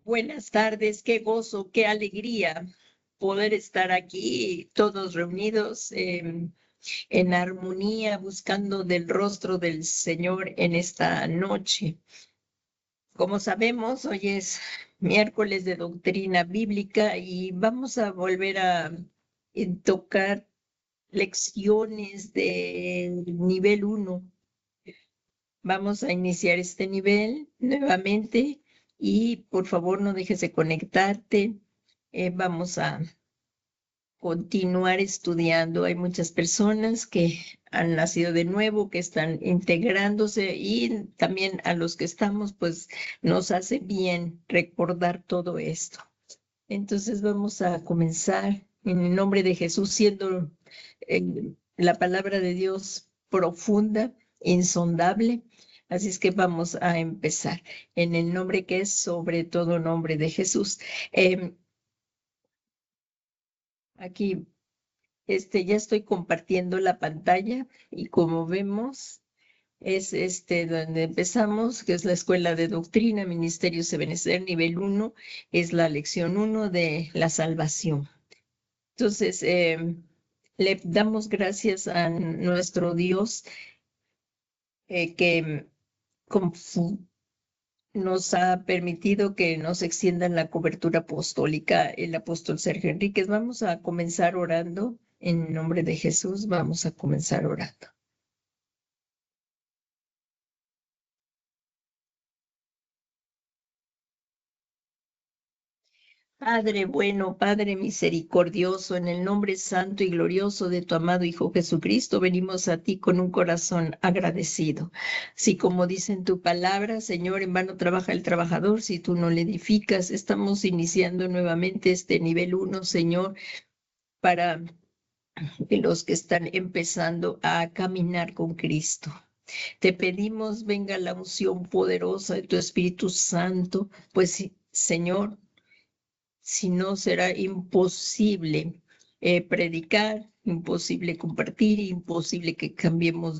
Buenas tardes, qué gozo, qué alegría poder estar aquí todos reunidos en armonía, buscando del rostro del Señor en esta noche. Como sabemos, hoy es miércoles de doctrina bíblica y vamos a volver a tocar lecciones del nivel 1. Vamos a iniciar este nivel nuevamente y por favor no dejes de conectarte. Vamos a continuar estudiando. Hay muchas personas que han nacido de nuevo, que están integrándose y también a los que estamos, pues nos hace bien recordar todo esto. Entonces vamos a comenzar en el nombre de Jesús, siendo la palabra de Dios profunda, insondable. Así es que vamos a empezar en el nombre que es sobre todo nombre de Jesús. Aquí ya estoy compartiendo la pantalla y como vemos es donde empezamos, que es la Escuela de Doctrina, Ministerio Ebenecer, nivel 1, es la lección 1 de la salvación. Entonces, le damos gracias a nuestro Dios que nos ha permitido que nos extiendan la cobertura apostólica el apóstol Sergio Enríquez. Vamos a comenzar orando. En nombre de Jesús, vamos a comenzar orando. Padre bueno, Padre misericordioso, en el nombre santo y glorioso de tu amado Hijo Jesucristo, venimos a ti con un corazón agradecido. Si como dice en tu palabra, Señor, en vano trabaja el trabajador, si tú no le edificas, estamos iniciando nuevamente este nivel 1, Señor, para los que están empezando a caminar con Cristo. Te pedimos, venga la unción poderosa de tu Espíritu Santo, pues, Señor, si no será imposible predicar, imposible compartir, imposible que cambiemos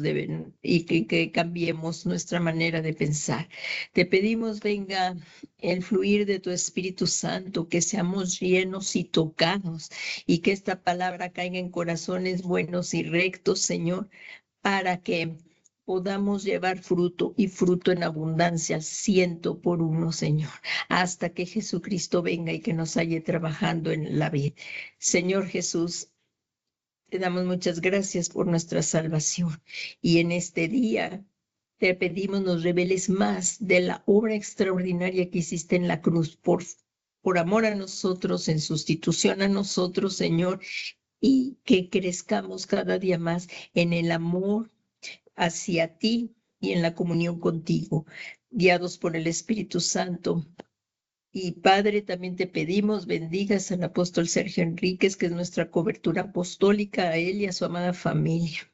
y que cambiemos nuestra manera de pensar. Te pedimos venga el fluir de tu Espíritu Santo, que seamos llenos y tocados y que esta palabra caiga en corazones buenos y rectos, Señor, para que podamos llevar fruto y fruto en abundancia, 100 por 1, Señor, hasta que Jesucristo venga y que nos halle trabajando en la vida. Señor Jesús, te damos muchas gracias por nuestra salvación y en este día te pedimos nos reveles más de la obra extraordinaria que hiciste en la cruz por amor a nosotros, en sustitución a nosotros, Señor, y que crezcamos cada día más en el amor hacia ti y en la comunión contigo, guiados por el Espíritu Santo. Y Padre, también te pedimos, bendigas al apóstol Sergio Enríquez, que es nuestra cobertura apostólica, a él y a su amada familia.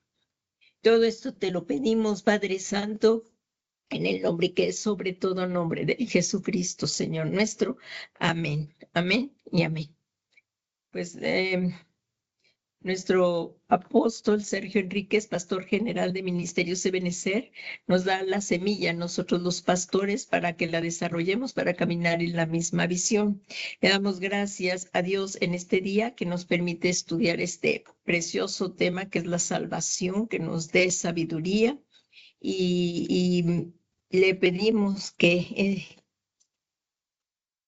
Todo esto te lo pedimos, Padre Santo, en el nombre que es sobre todo nombre de Jesucristo, Señor nuestro. Amén, amén y amén. Pues nuestro apóstol Sergio Enríquez, pastor general de Ministerios Ebenecer, nos da la semilla a nosotros los pastores para que la desarrollemos para caminar en la misma visión. Le damos gracias a Dios en este día que nos permite estudiar este precioso tema que es la salvación, que nos dé sabiduría y le pedimos que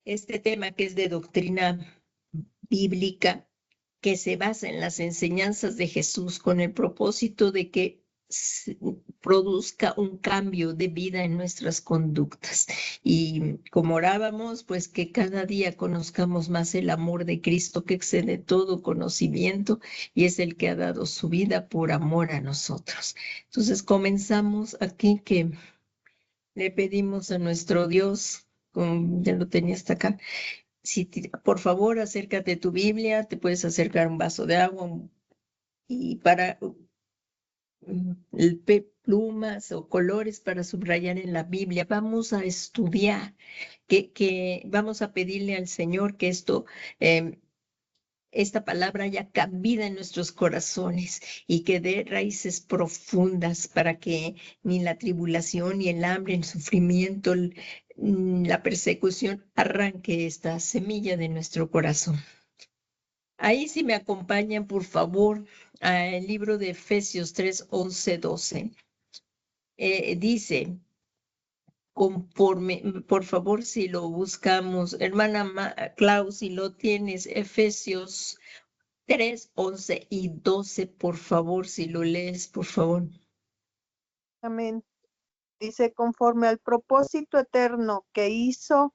este tema que es de doctrina bíblica, que se basa en las enseñanzas de Jesús con el propósito de que produzca un cambio de vida en nuestras conductas. Y como orábamos, pues que cada día conozcamos más el amor de Cristo que excede todo conocimiento y es el que ha dado su vida por amor a nosotros. Entonces comenzamos aquí que le pedimos a nuestro Dios, ya lo tenía hasta acá, por favor, acércate a tu Biblia, te puedes acercar un vaso de agua y para plumas o colores para subrayar en la Biblia. Vamos a estudiar, que vamos a pedirle al Señor que esta palabra haya cabida en nuestros corazones y que dé raíces profundas para que ni la tribulación, ni el hambre, el sufrimiento, la persecución arranque esta semilla de nuestro corazón. Ahí sí me acompañan, por favor, al libro de Efesios 3, 11, 12. Dice, conforme, por favor, si lo buscamos, hermana Clau, si lo tienes, Efesios 3, 11 y 12, por favor, si lo lees, por favor. Amén. Dice, conforme al propósito eterno que hizo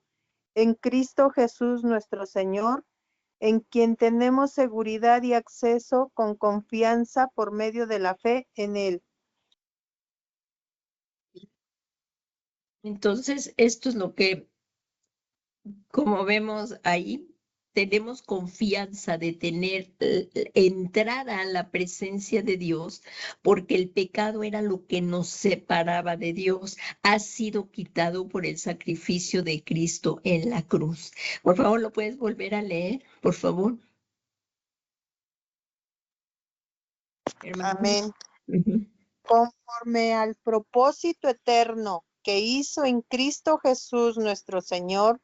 en Cristo Jesús nuestro Señor, en quien tenemos seguridad y acceso con confianza por medio de la fe en Él. Entonces, esto es lo que, como vemos ahí, tenemos confianza de tener entrada a la presencia de Dios, porque el pecado era lo que nos separaba de Dios, ha sido quitado por el sacrificio de Cristo en la cruz. Por favor, ¿lo puedes volver a leer, por favor? Hermano. Amén. Uh-huh. Conforme al propósito eterno que hizo en Cristo Jesús nuestro Señor,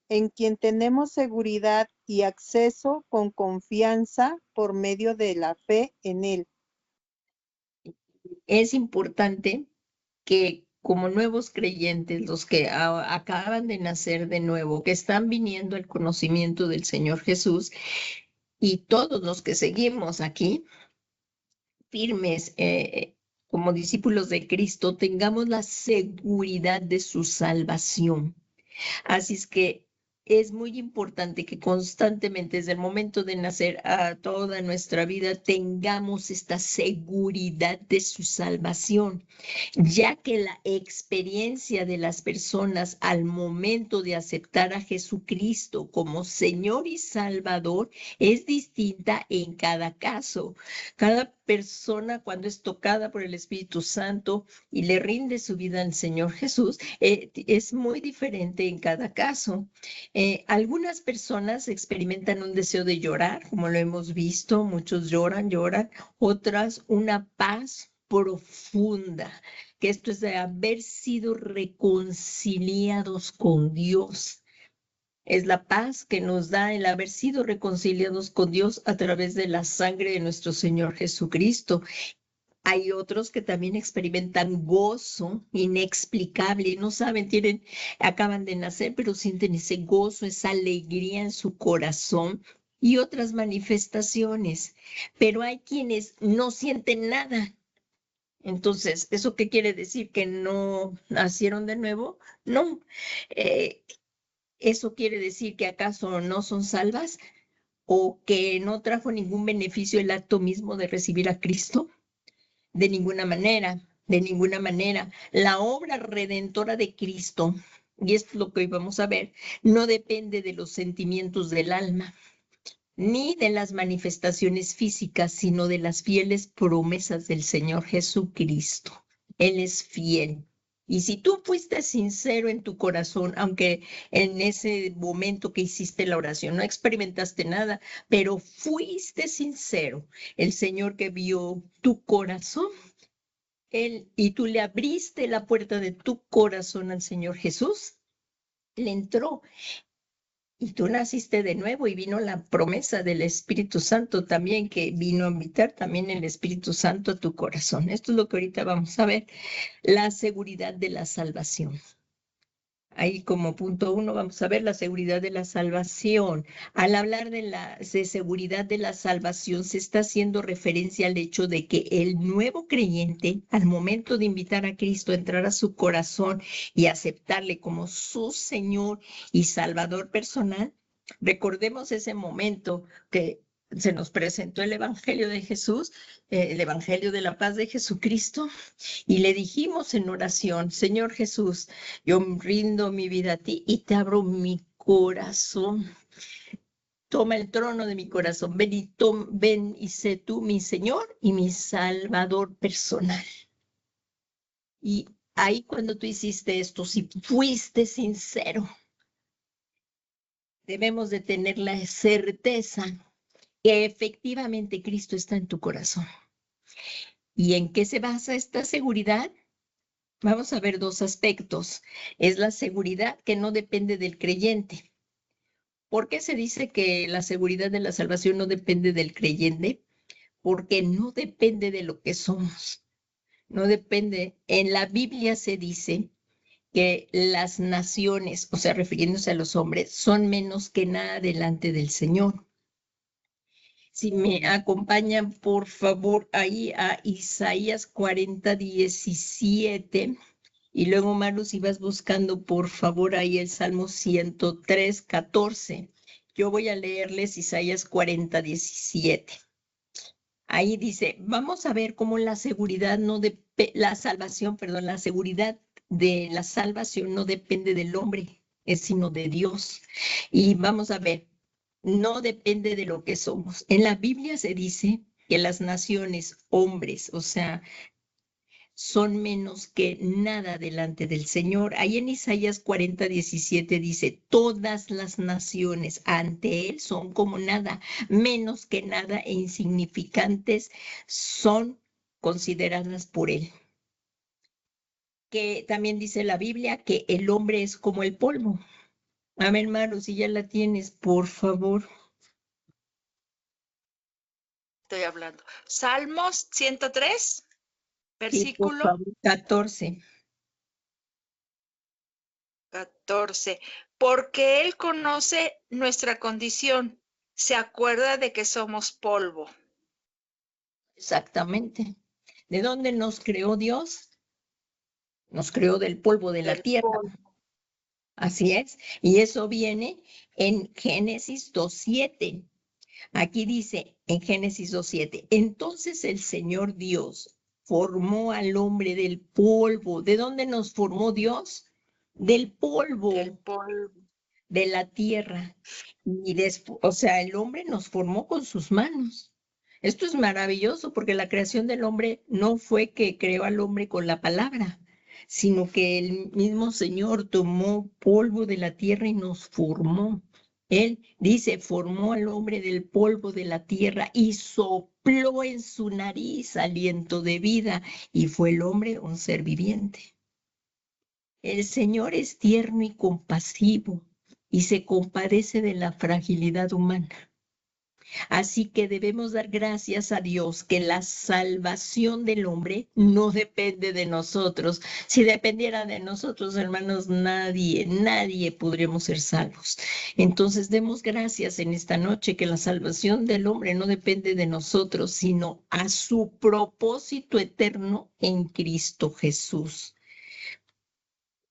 en quien tenemos seguridad y acceso con confianza por medio de la fe en Él. Es importante que como nuevos creyentes, los que acaban de nacer de nuevo, que están viniendo al conocimiento del Señor Jesús, y todos los que seguimos aquí, firmes como discípulos de Cristo, tengamos la seguridad de su salvación. Así es que es muy importante que constantemente, desde el momento de nacer a toda nuestra vida, tengamos esta seguridad de su salvación, ya que la experiencia de las personas al momento de aceptar a Jesucristo como Señor y Salvador es distinta en cada caso. Cada persona, cuando es tocada por el Espíritu Santo y le rinde su vida al Señor Jesús, es muy diferente en cada caso. Algunas personas experimentan un deseo de llorar, como lo hemos visto, muchos lloran, otras una paz profunda, que esto es de haber sido reconciliados con Dios. Es la paz que nos da el haber sido reconciliados con Dios a través de la sangre de nuestro Señor Jesucristo. Hay otros que también experimentan gozo inexplicable y no saben, acaban de nacer, pero sienten ese gozo, esa alegría en su corazón y otras manifestaciones. Pero hay quienes no sienten nada. Entonces, ¿eso qué quiere decir? ¿Que no nacieron de nuevo? No. ¿Eso quiere decir que acaso no son salvas o que no trajo ningún beneficio el acto mismo de recibir a Cristo? De ninguna manera, de ninguna manera. La obra redentora de Cristo, y esto es lo que hoy vamos a ver, no depende de los sentimientos del alma, ni de las manifestaciones físicas, sino de las fieles promesas del Señor Jesucristo. Él es fiel. Y si tú fuiste sincero en tu corazón, aunque en ese momento que hiciste la oración no experimentaste nada, pero fuiste sincero, el Señor que vio tu corazón, y tú le abriste la puerta de tu corazón al Señor Jesús, le entró. Y tú naciste de nuevo y vino la promesa del Espíritu Santo también, que vino a invitar también el Espíritu Santo a tu corazón. Esto es lo que ahorita vamos a ver, la seguridad de la salvación. Ahí como punto 1 vamos a ver la seguridad de la salvación. Al hablar de seguridad de la salvación se está haciendo referencia al hecho de que el nuevo creyente, al momento de invitar a Cristo a entrar a su corazón y aceptarle como su Señor y Salvador personal, recordemos ese momento que se nos presentó el Evangelio de Jesús, el Evangelio de la paz de Jesucristo, y le dijimos en oración: Señor Jesús, yo rindo mi vida a ti y te abro mi corazón. Toma el trono de mi corazón. Ven y sé tú mi Señor y mi Salvador personal. Y ahí cuando tú hiciste esto, si fuiste sincero, debemos de tener la certeza que efectivamente Cristo está en tu corazón. ¿Y en qué se basa esta seguridad? vamos a ver dos aspectos. Es la seguridad que no depende del creyente. ¿Por qué se dice que la seguridad de la salvación no depende del creyente? Porque no depende de lo que somos. No depende. En la Biblia se dice que las naciones, o sea, refiriéndose a los hombres, son menos que nada delante del Señor. Si me acompañan, por favor, ahí a Isaías 40:17. Y luego, Maru, si vas buscando, por favor, ahí el Salmo 103:14. Yo voy a leerles Isaías 40:17. Ahí dice, vamos a ver cómo la seguridad no la salvación, perdón, la seguridad de la salvación no depende del hombre, es sino de Dios. Y vamos a ver, no depende de lo que somos. En la Biblia se dice que las naciones, hombres, o sea, son menos que nada delante del Señor. Ahí en Isaías 40:17 dice, todas las naciones ante Él son como nada, menos que nada e insignificantes son consideradas por Él. Que también dice la Biblia que el hombre es como el polvo. A ver, Maru, si ya la tienes, por favor. Estoy hablando. Salmos 103, Sí, por versículo favor. 14. 14. Porque Él conoce nuestra condición, se acuerda de que somos polvo. Exactamente. ¿De dónde nos creó Dios? Nos creó del polvo de la Del tierra. polvo. Así es. Y eso viene en Génesis 2:7. Aquí dice en Génesis 2:7, entonces el Señor Dios formó al hombre del polvo. ¿De dónde nos formó Dios? Del polvo Del polvo. de la tierra. Y después, o sea, el hombre nos formó con sus manos. Esto es maravilloso porque la creación del hombre no fue que creó al hombre con la palabra, sino que el mismo Señor tomó polvo de la tierra y nos formó. Él dice, formó al hombre del polvo de la tierra y sopló en su nariz aliento de vida y fue el hombre un ser viviente. El Señor es tierno y compasivo y se compadece de la fragilidad humana. Así que debemos dar gracias a Dios que la salvación del hombre no depende de nosotros. Si dependiera de nosotros, hermanos, nadie podríamos ser salvos. Entonces, demos gracias en esta noche que la salvación del hombre no depende de nosotros, sino a su propósito eterno en Cristo Jesús.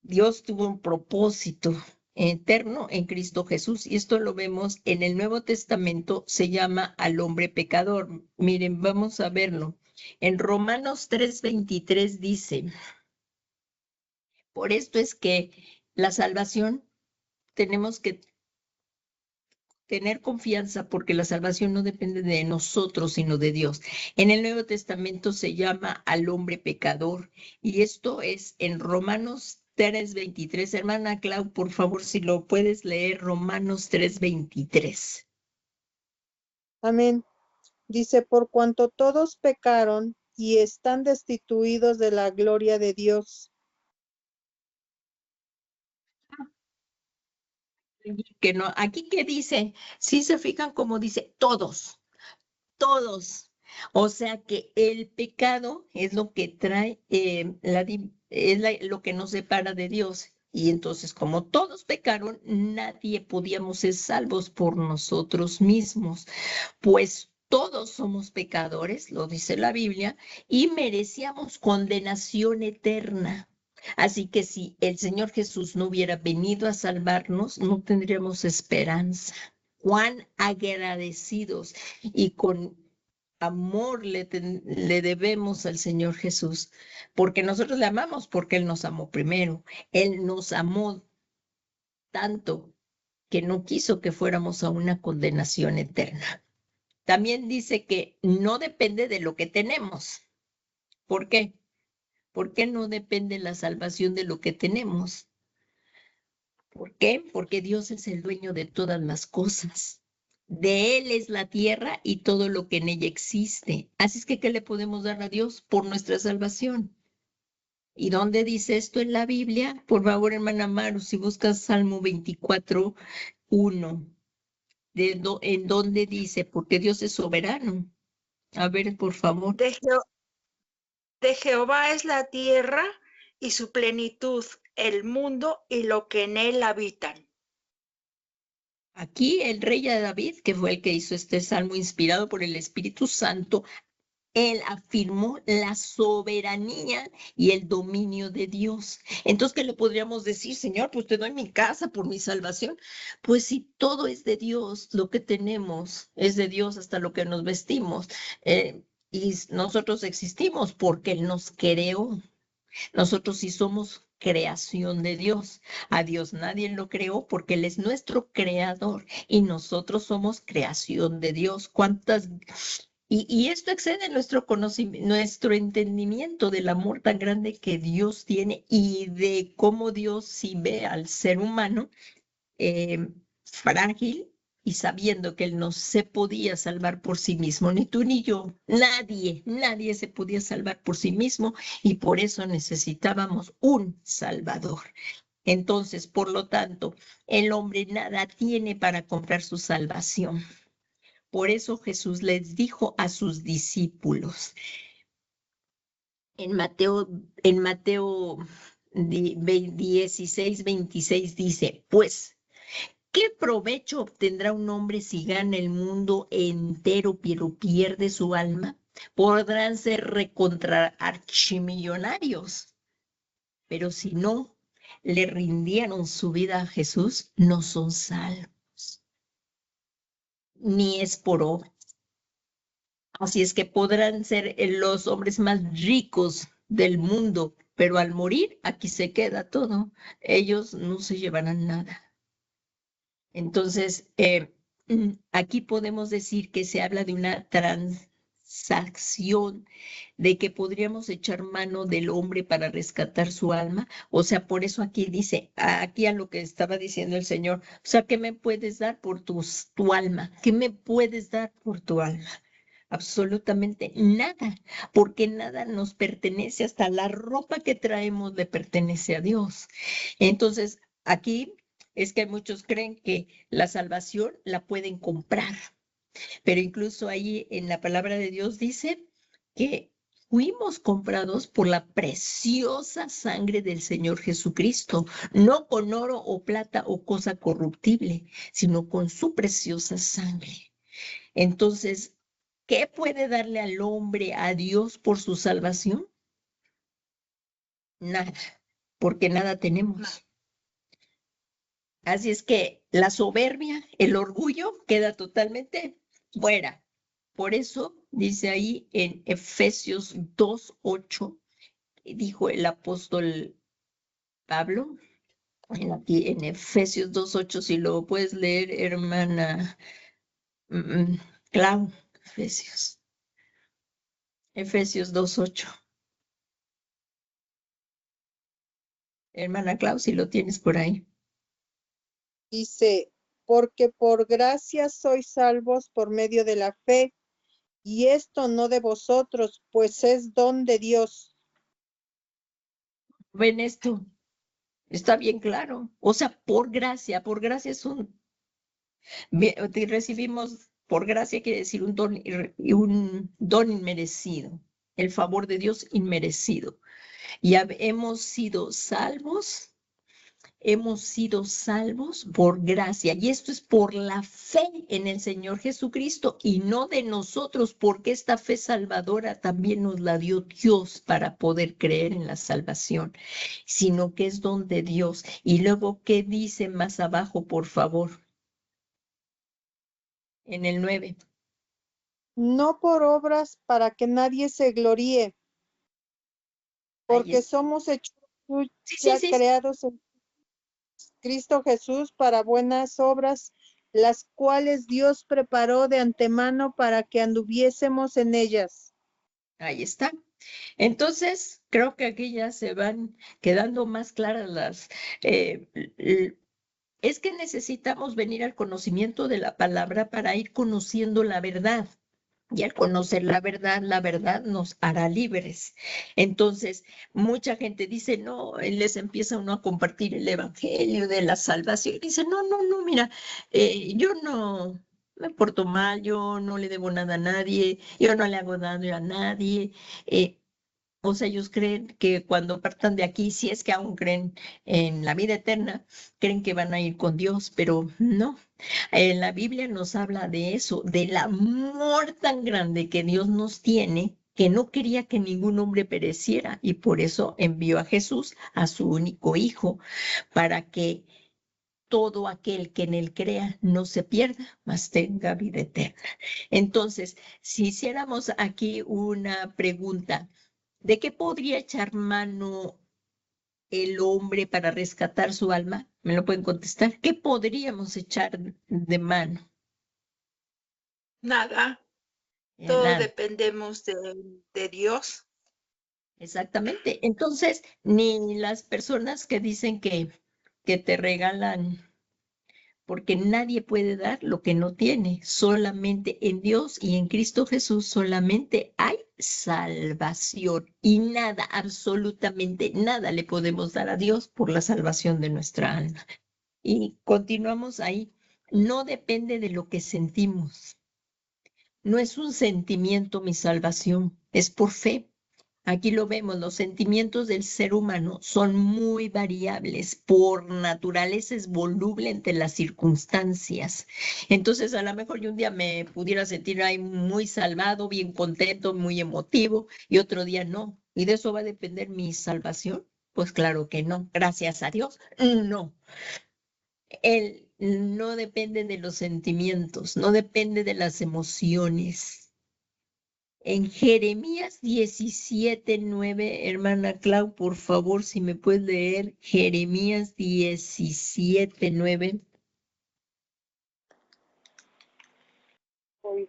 Dios tuvo un propósito eterno en Cristo Jesús y esto lo vemos en el Nuevo Testamento, se llama al hombre pecador. Miren, vamos a verlo. En Romanos 3:23 dice, por esto es que la salvación tenemos que tener confianza porque la salvación no depende de nosotros, sino de Dios. En el Nuevo Testamento se llama al hombre pecador y esto es en Romanos 3:23. Hermana Clau, por favor, si lo puedes leer, Romanos 3:23. Amén. Dice, por cuanto todos pecaron y están destituidos de la gloria de Dios. Que no, aquí que dice, si se fijan como dice, todos, todos. O sea que el pecado es lo que trae, lo que nos separa de Dios. Y entonces, como todos pecaron, nadie podíamos ser salvos por nosotros mismos, pues todos somos pecadores, lo dice la Biblia, y merecíamos condenación eterna. Así que si el Señor Jesús no hubiera venido a salvarnos, no tendríamos esperanza. Cuán agradecidos y con amor le debemos al Señor Jesús, porque nosotros le amamos, porque Él nos amó primero. Él nos amó tanto que no quiso que fuéramos a una condenación eterna. También dice que no depende de lo que tenemos. ¿Por qué? ¿Por qué no depende la salvación de lo que tenemos? ¿Por qué? Porque Dios es el dueño de todas las cosas. De Él es la tierra y todo lo que en ella existe. Así es que, ¿qué le podemos dar a Dios por nuestra salvación? ¿Y dónde dice esto en la Biblia? Por favor, hermana Maru, si buscas Salmo 24:1, ¿en dónde dice? Porque Dios es soberano. A ver, por favor. De Jehová es la tierra y su plenitud, el mundo y lo que en él habitan. Aquí el rey David, que fue el que hizo este salmo inspirado por el Espíritu Santo, él afirmó la soberanía y el dominio de Dios. Entonces, ¿qué le podríamos decir, Señor? Pues te doy mi casa por mi salvación. Pues si todo es de Dios, lo que tenemos es de Dios, hasta lo que nos vestimos. Y nosotros existimos porque Él nos creó. Nosotros sí somos creación de Dios. A Dios nadie lo creó porque Él es nuestro creador y nosotros somos creación de Dios. Y esto excede nuestro conocimiento, nuestro entendimiento del amor tan grande que Dios tiene y de cómo Dios sí ve al ser humano frágil y sabiendo que Él no se podía salvar por sí mismo, ni tú ni yo, nadie se podía salvar por sí mismo y por eso necesitábamos un Salvador. Entonces, por lo tanto, el hombre nada tiene para comprar su salvación. Por eso Jesús les dijo a sus discípulos en Mateo 16:26 dice, pues, ¿qué provecho obtendrá un hombre si gana el mundo entero pero pierde su alma? Podrán ser recontra archimillonarios, pero si no le rindieron su vida a Jesús, no son salvos, ni es por obra. Así es que podrán ser los hombres más ricos del mundo, pero al morir aquí se queda todo. Ellos no se llevarán nada. Entonces, aquí podemos decir que se habla de una transacción, de que podríamos echar mano del hombre para rescatar su alma. O sea, por eso aquí dice, aquí a lo que estaba diciendo el Señor, o sea, ¿qué me puedes dar por tu alma? ¿Qué me puedes dar por tu alma? Absolutamente nada, porque nada nos pertenece, hasta la ropa que traemos le pertenece a Dios. Entonces, aquí es que muchos creen que la salvación la pueden comprar, pero incluso ahí en la palabra de Dios dice que fuimos comprados por la preciosa sangre del Señor Jesucristo, no con oro o plata o cosa corruptible, sino con su preciosa sangre. Entonces, ¿qué puede darle al hombre a Dios por su salvación? Nada, porque nada tenemos. Así es que la soberbia, el orgullo queda totalmente fuera. Por eso dice ahí en Efesios 2:8, dijo el apóstol Pablo, aquí en Efesios 2:8, si lo puedes leer, hermana Clau, Efesios 2:8. Hermana Clau, si lo tienes por ahí. Dice, porque por gracia sois salvos por medio de la fe, y esto no de vosotros, pues es don de Dios. Ven esto, está bien claro. O sea, por gracia es recibimos, por gracia quiere decir un don inmerecido, el favor de Dios inmerecido. Y hemos sido salvos por gracia. Y esto es por la fe en el Señor Jesucristo y no de nosotros, porque esta fe salvadora también nos la dio Dios para poder creer en la salvación, sino que es don de Dios. Y luego, ¿qué dice más abajo, por favor? En el 9. No por obras para que nadie se gloríe, porque somos hechos ya creados en Cristo Jesús para buenas obras, las cuales Dios preparó de antemano para que anduviésemos en ellas. Ahí está. Entonces, creo que aquí ya se van quedando más claras las... es que necesitamos venir al conocimiento de la palabra para ir conociendo la verdad. Y al conocer la verdad nos hará libres. Entonces, mucha gente dice, no, les empieza uno a compartir el evangelio de la salvación. Y dice, no, mira, yo no me porto mal, yo no le debo nada a nadie, yo no le hago daño a nadie. eh, o sea, ellos creen que cuando partan de aquí, si es que aún creen en la vida eterna, creen que van a ir con Dios, pero no. En la Biblia nos habla de eso, del amor tan grande que Dios nos tiene, que no quería que ningún hombre pereciera y por eso envió a Jesús, a su único hijo, para que todo aquel que en él crea no se pierda, mas tenga vida eterna. Entonces, si hiciéramos aquí una pregunta, ¿de qué podría echar mano el hombre para rescatar su alma? ¿Me lo pueden contestar? ¿Qué podríamos echar de mano? Nada, todos Nada. dependemos de Dios. Exactamente. Entonces, ni las personas que dicen que te regalan, porque nadie puede dar lo que no tiene, solamente en Dios y en Cristo Jesús solamente hay salvación y nada, absolutamente nada le podemos dar a Dios por la salvación de nuestra alma. Y continuamos ahí. No depende de lo que sentimos. No es un sentimiento mi salvación, es por fe. Aquí lo vemos, los sentimientos del ser humano son muy variables, por naturaleza es voluble entre las circunstancias. Entonces, a lo mejor yo un día me pudiera sentir ahí muy salvado, bien contento, muy emotivo, y otro día no. ¿Y de eso va a depender mi salvación? Pues claro que no, gracias a Dios, no. Él no depende de los sentimientos, no depende de las emociones. En Jeremías 17:9, hermana Clau, por favor, si me puedes leer Jeremías 17:9. Voy.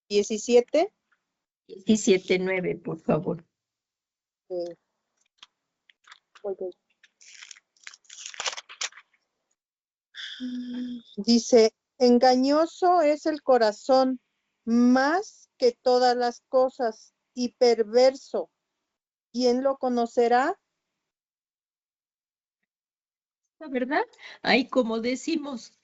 17. 17:9, por favor. Voy. Dice, engañoso es el corazón más que todas las cosas y perverso. ¿Quién lo conocerá? La verdad, ahí como decimos,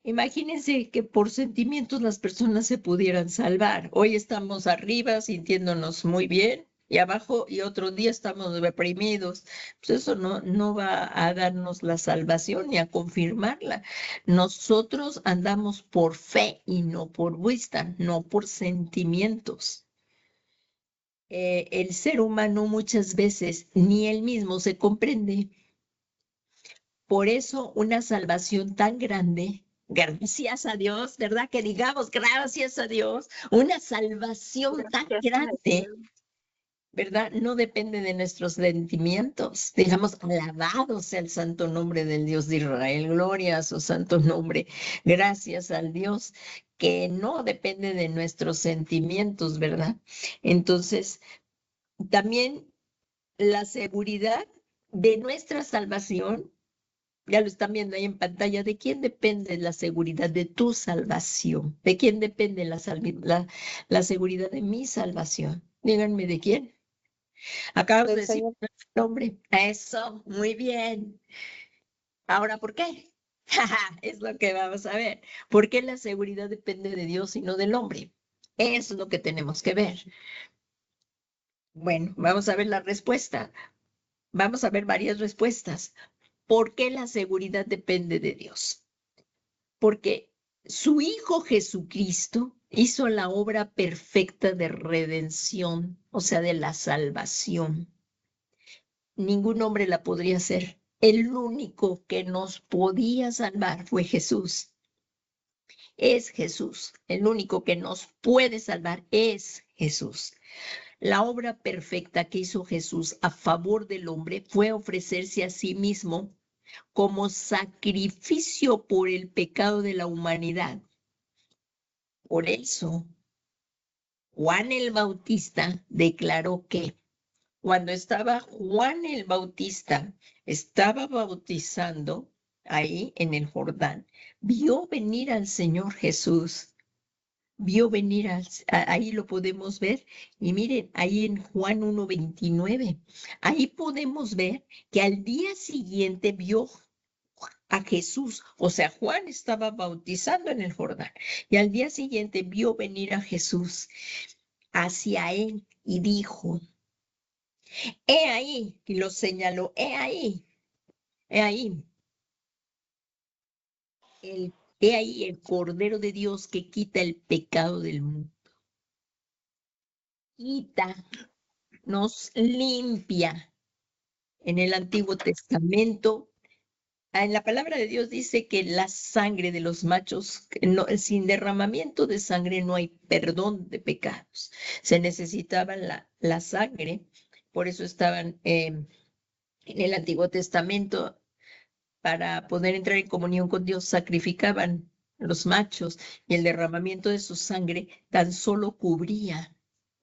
imagínense que por sentimientos las personas se pudieran salvar. Hoy estamos arriba sintiéndonos muy bien y abajo y otro día estamos reprimidos. Pues eso no va a darnos la salvación ni a confirmarla. Nosotros andamos por fe y no por vista, no por sentimientos. El ser humano muchas veces ni él mismo se comprende. Por eso una salvación tan grande, gracias a Dios, ¿verdad? Que digamos gracias a Dios, una salvación tan Gracias a grande, Dios. ¿verdad? No depende de nuestros sentimientos. Digamos, alabado sea el santo nombre del Dios de Israel, gloria a su santo nombre, gracias al Dios que no depende de nuestros sentimientos, ¿verdad? Entonces, también la seguridad de nuestra salvación. Ya lo están viendo ahí en pantalla. ¿De quién depende la seguridad de tu salvación? ¿De quién depende la seguridad de mi salvación? Díganme de quién. Acabas de Del decir Señor. nuestro nombre. Eso, muy bien. Ahora, ¿por qué? Es lo que vamos a ver. ¿Por qué la seguridad depende de Dios y no del hombre? Eso es lo que tenemos que ver. Bueno, vamos a ver la respuesta. Vamos a ver varias respuestas. ¿Por qué la seguridad depende de Dios? Porque su Hijo Jesucristo hizo la obra perfecta de redención, o sea, de la salvación. Ningún hombre la podría hacer. El único que nos podía salvar fue Jesús. Es Jesús. El único que nos puede salvar es Jesús. La obra perfecta que hizo Jesús a favor del hombre fue ofrecerse a sí mismo como sacrificio por el pecado de la humanidad. Por eso, Juan el Bautista declaró que cuando estaba Juan el Bautista, estaba bautizando, ahí en el Jordán, vio venir al Señor Jesús. Vio venir, ahí lo podemos ver, y miren, ahí en Juan 1:29, ahí podemos ver que al día siguiente vio a Jesús, o sea, Juan estaba bautizando en el Jordán, y al día siguiente vio venir a Jesús hacia él y dijo, he ahí, y lo señaló, he ahí, he ahí el Cordero de Dios que quita el pecado del mundo. Quita, nos limpia. En el Antiguo Testamento, en la palabra de Dios dice que la sangre de los machos, sin derramamiento de sangre no hay perdón de pecados. Se necesitaba la sangre, por eso estaban en el Antiguo Testamento, para poder entrar en comunión con Dios, sacrificaban los machos y el derramamiento de su sangre tan solo cubría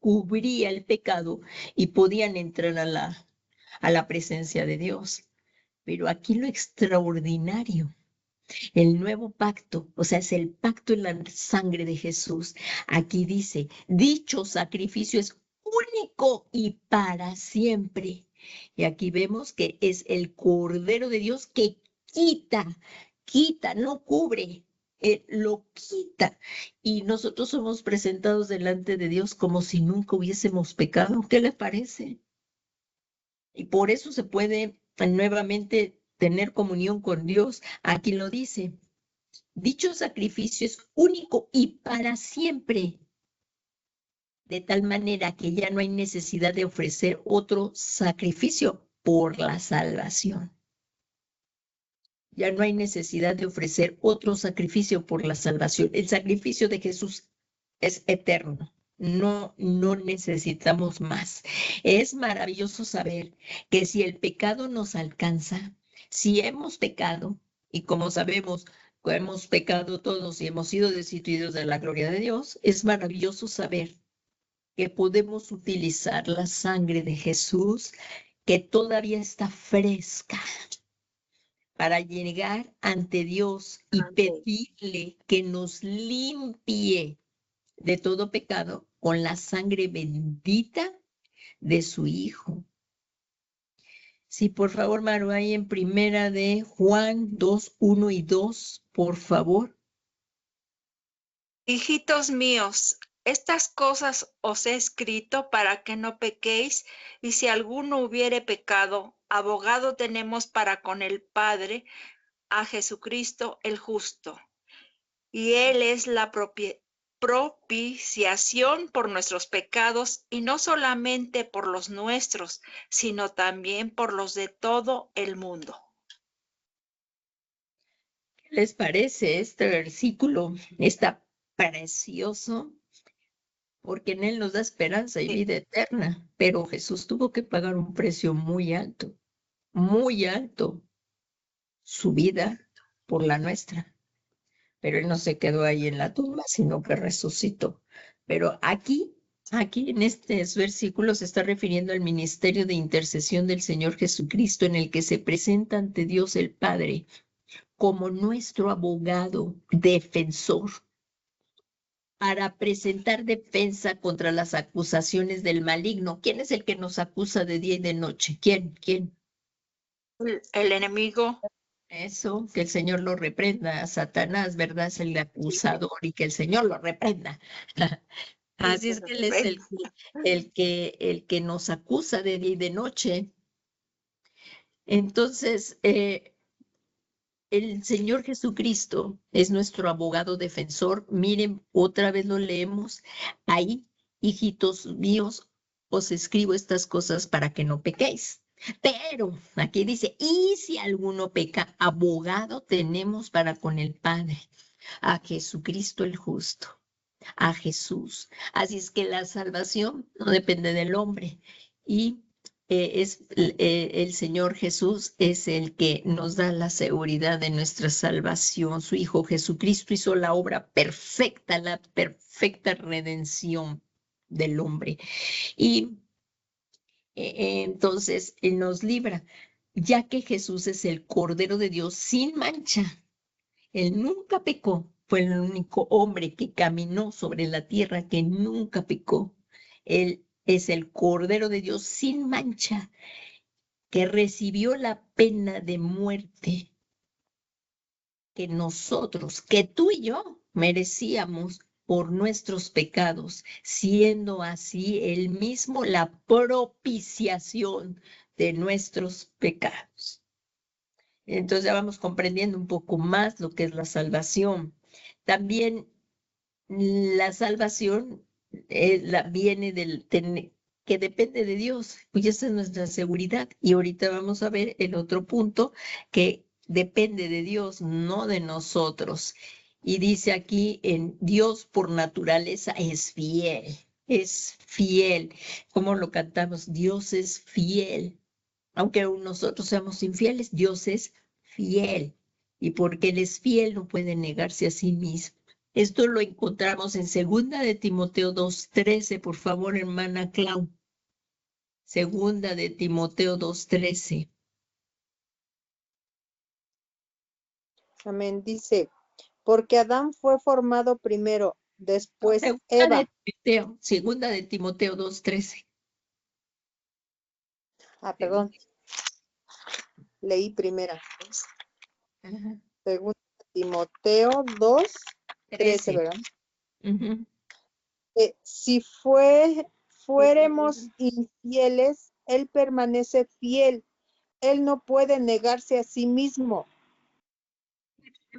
el pecado y podían entrar a la presencia de Dios. Pero aquí lo extraordinario, el nuevo pacto, o sea, es el pacto en la sangre de Jesús. Aquí dice, dicho sacrificio es único y para siempre. Y aquí vemos que es el Cordero de Dios que quita, no cubre, lo quita. Y nosotros somos presentados delante de Dios como si nunca hubiésemos pecado. ¿Qué les parece? Y por eso se puede nuevamente tener comunión con Dios. Aquí lo dice. Dicho sacrificio es único y para siempre, de tal manera que ya no hay necesidad de ofrecer otro sacrificio por la salvación. Ya no hay necesidad de ofrecer otro sacrificio por la salvación. El sacrificio de Jesús es eterno. No necesitamos más. Es maravilloso saber que si el pecado nos alcanza, si hemos pecado, y como sabemos, hemos pecado todos y hemos sido destituidos de la gloria de Dios, es maravilloso saber que podemos utilizar la sangre de Jesús, que todavía está fresca, para llegar ante Dios y pedirle que nos limpie de todo pecado con la sangre bendita de su Hijo. Sí, por favor, Maru, ahí en primera de Juan 2:1 y 2, por favor. Hijitos míos, estas cosas os he escrito para que no pequéis, y si alguno hubiere pecado, abogado tenemos para con el Padre, a Jesucristo el justo. Y Él es la propiciación por nuestros pecados, y no solamente por los nuestros, sino también por los de todo el mundo. ¿Qué les parece este versículo? Está precioso, porque en él nos da esperanza y vida eterna, pero Jesús tuvo que pagar un precio muy alto, su vida por la nuestra. Pero él no se quedó ahí en la tumba, sino que resucitó. Pero aquí en estos versículos se está refiriendo al ministerio de intercesión del Señor Jesucristo, en el que se presenta ante Dios el Padre como nuestro abogado defensor, para presentar defensa contra las acusaciones del maligno. ¿Quién es el que nos acusa de día y de noche? ¿Quién? El enemigo. Eso, que el Señor lo reprenda. A Satanás, ¿verdad? Es el acusador, y que el Señor lo reprenda. Así es que él es el que nos acusa de día y de noche. Entonces, el Señor Jesucristo es nuestro abogado defensor. Miren, otra vez lo leemos. Ahí, hijitos míos, os escribo estas cosas para que no pequéis. Pero aquí dice, y si alguno peca, abogado tenemos para con el Padre, a Jesucristo el justo, a Jesús. Así es que la salvación no depende del hombre, y el Señor Jesús es el que nos da la seguridad de nuestra salvación. Su Hijo Jesucristo hizo la obra perfecta, la perfecta redención del hombre. Y entonces Él nos libra. ya que Jesús es el Cordero de Dios sin mancha. Él nunca pecó, fue el único hombre que caminó sobre la tierra que nunca pecó. Él es el Cordero de Dios sin mancha, que recibió la pena de muerte que nosotros, que tú y yo merecíamos por nuestros pecados, siendo así él mismo la propiciación de nuestros pecados. Entonces ya vamos comprendiendo un poco más lo que es la salvación. También la salvación viene que depende de Dios, pues esa es nuestra seguridad. Y ahorita vamos a ver el otro punto que depende de Dios, no de nosotros. Y dice aquí en Dios por naturaleza es fiel, es fiel. ¿Cómo lo cantamos? Dios es fiel. Aunque nosotros seamos infieles, Dios es fiel. Y porque Él es fiel, no puede negarse a sí mismo. Esto lo encontramos en 2 de Timoteo 2:13, por favor, hermana Clau. 2 de Timoteo 2:13. Amén. Dice, porque Adán fue formado primero, después Segunda Eva. de Timoteo, 2 de Timoteo 2:13. Perdón, leí primera. Ajá. Según Timoteo 2:13, ¿verdad? Ujú. Si fuéramos infieles, Él permanece fiel. Él no puede negarse a sí mismo.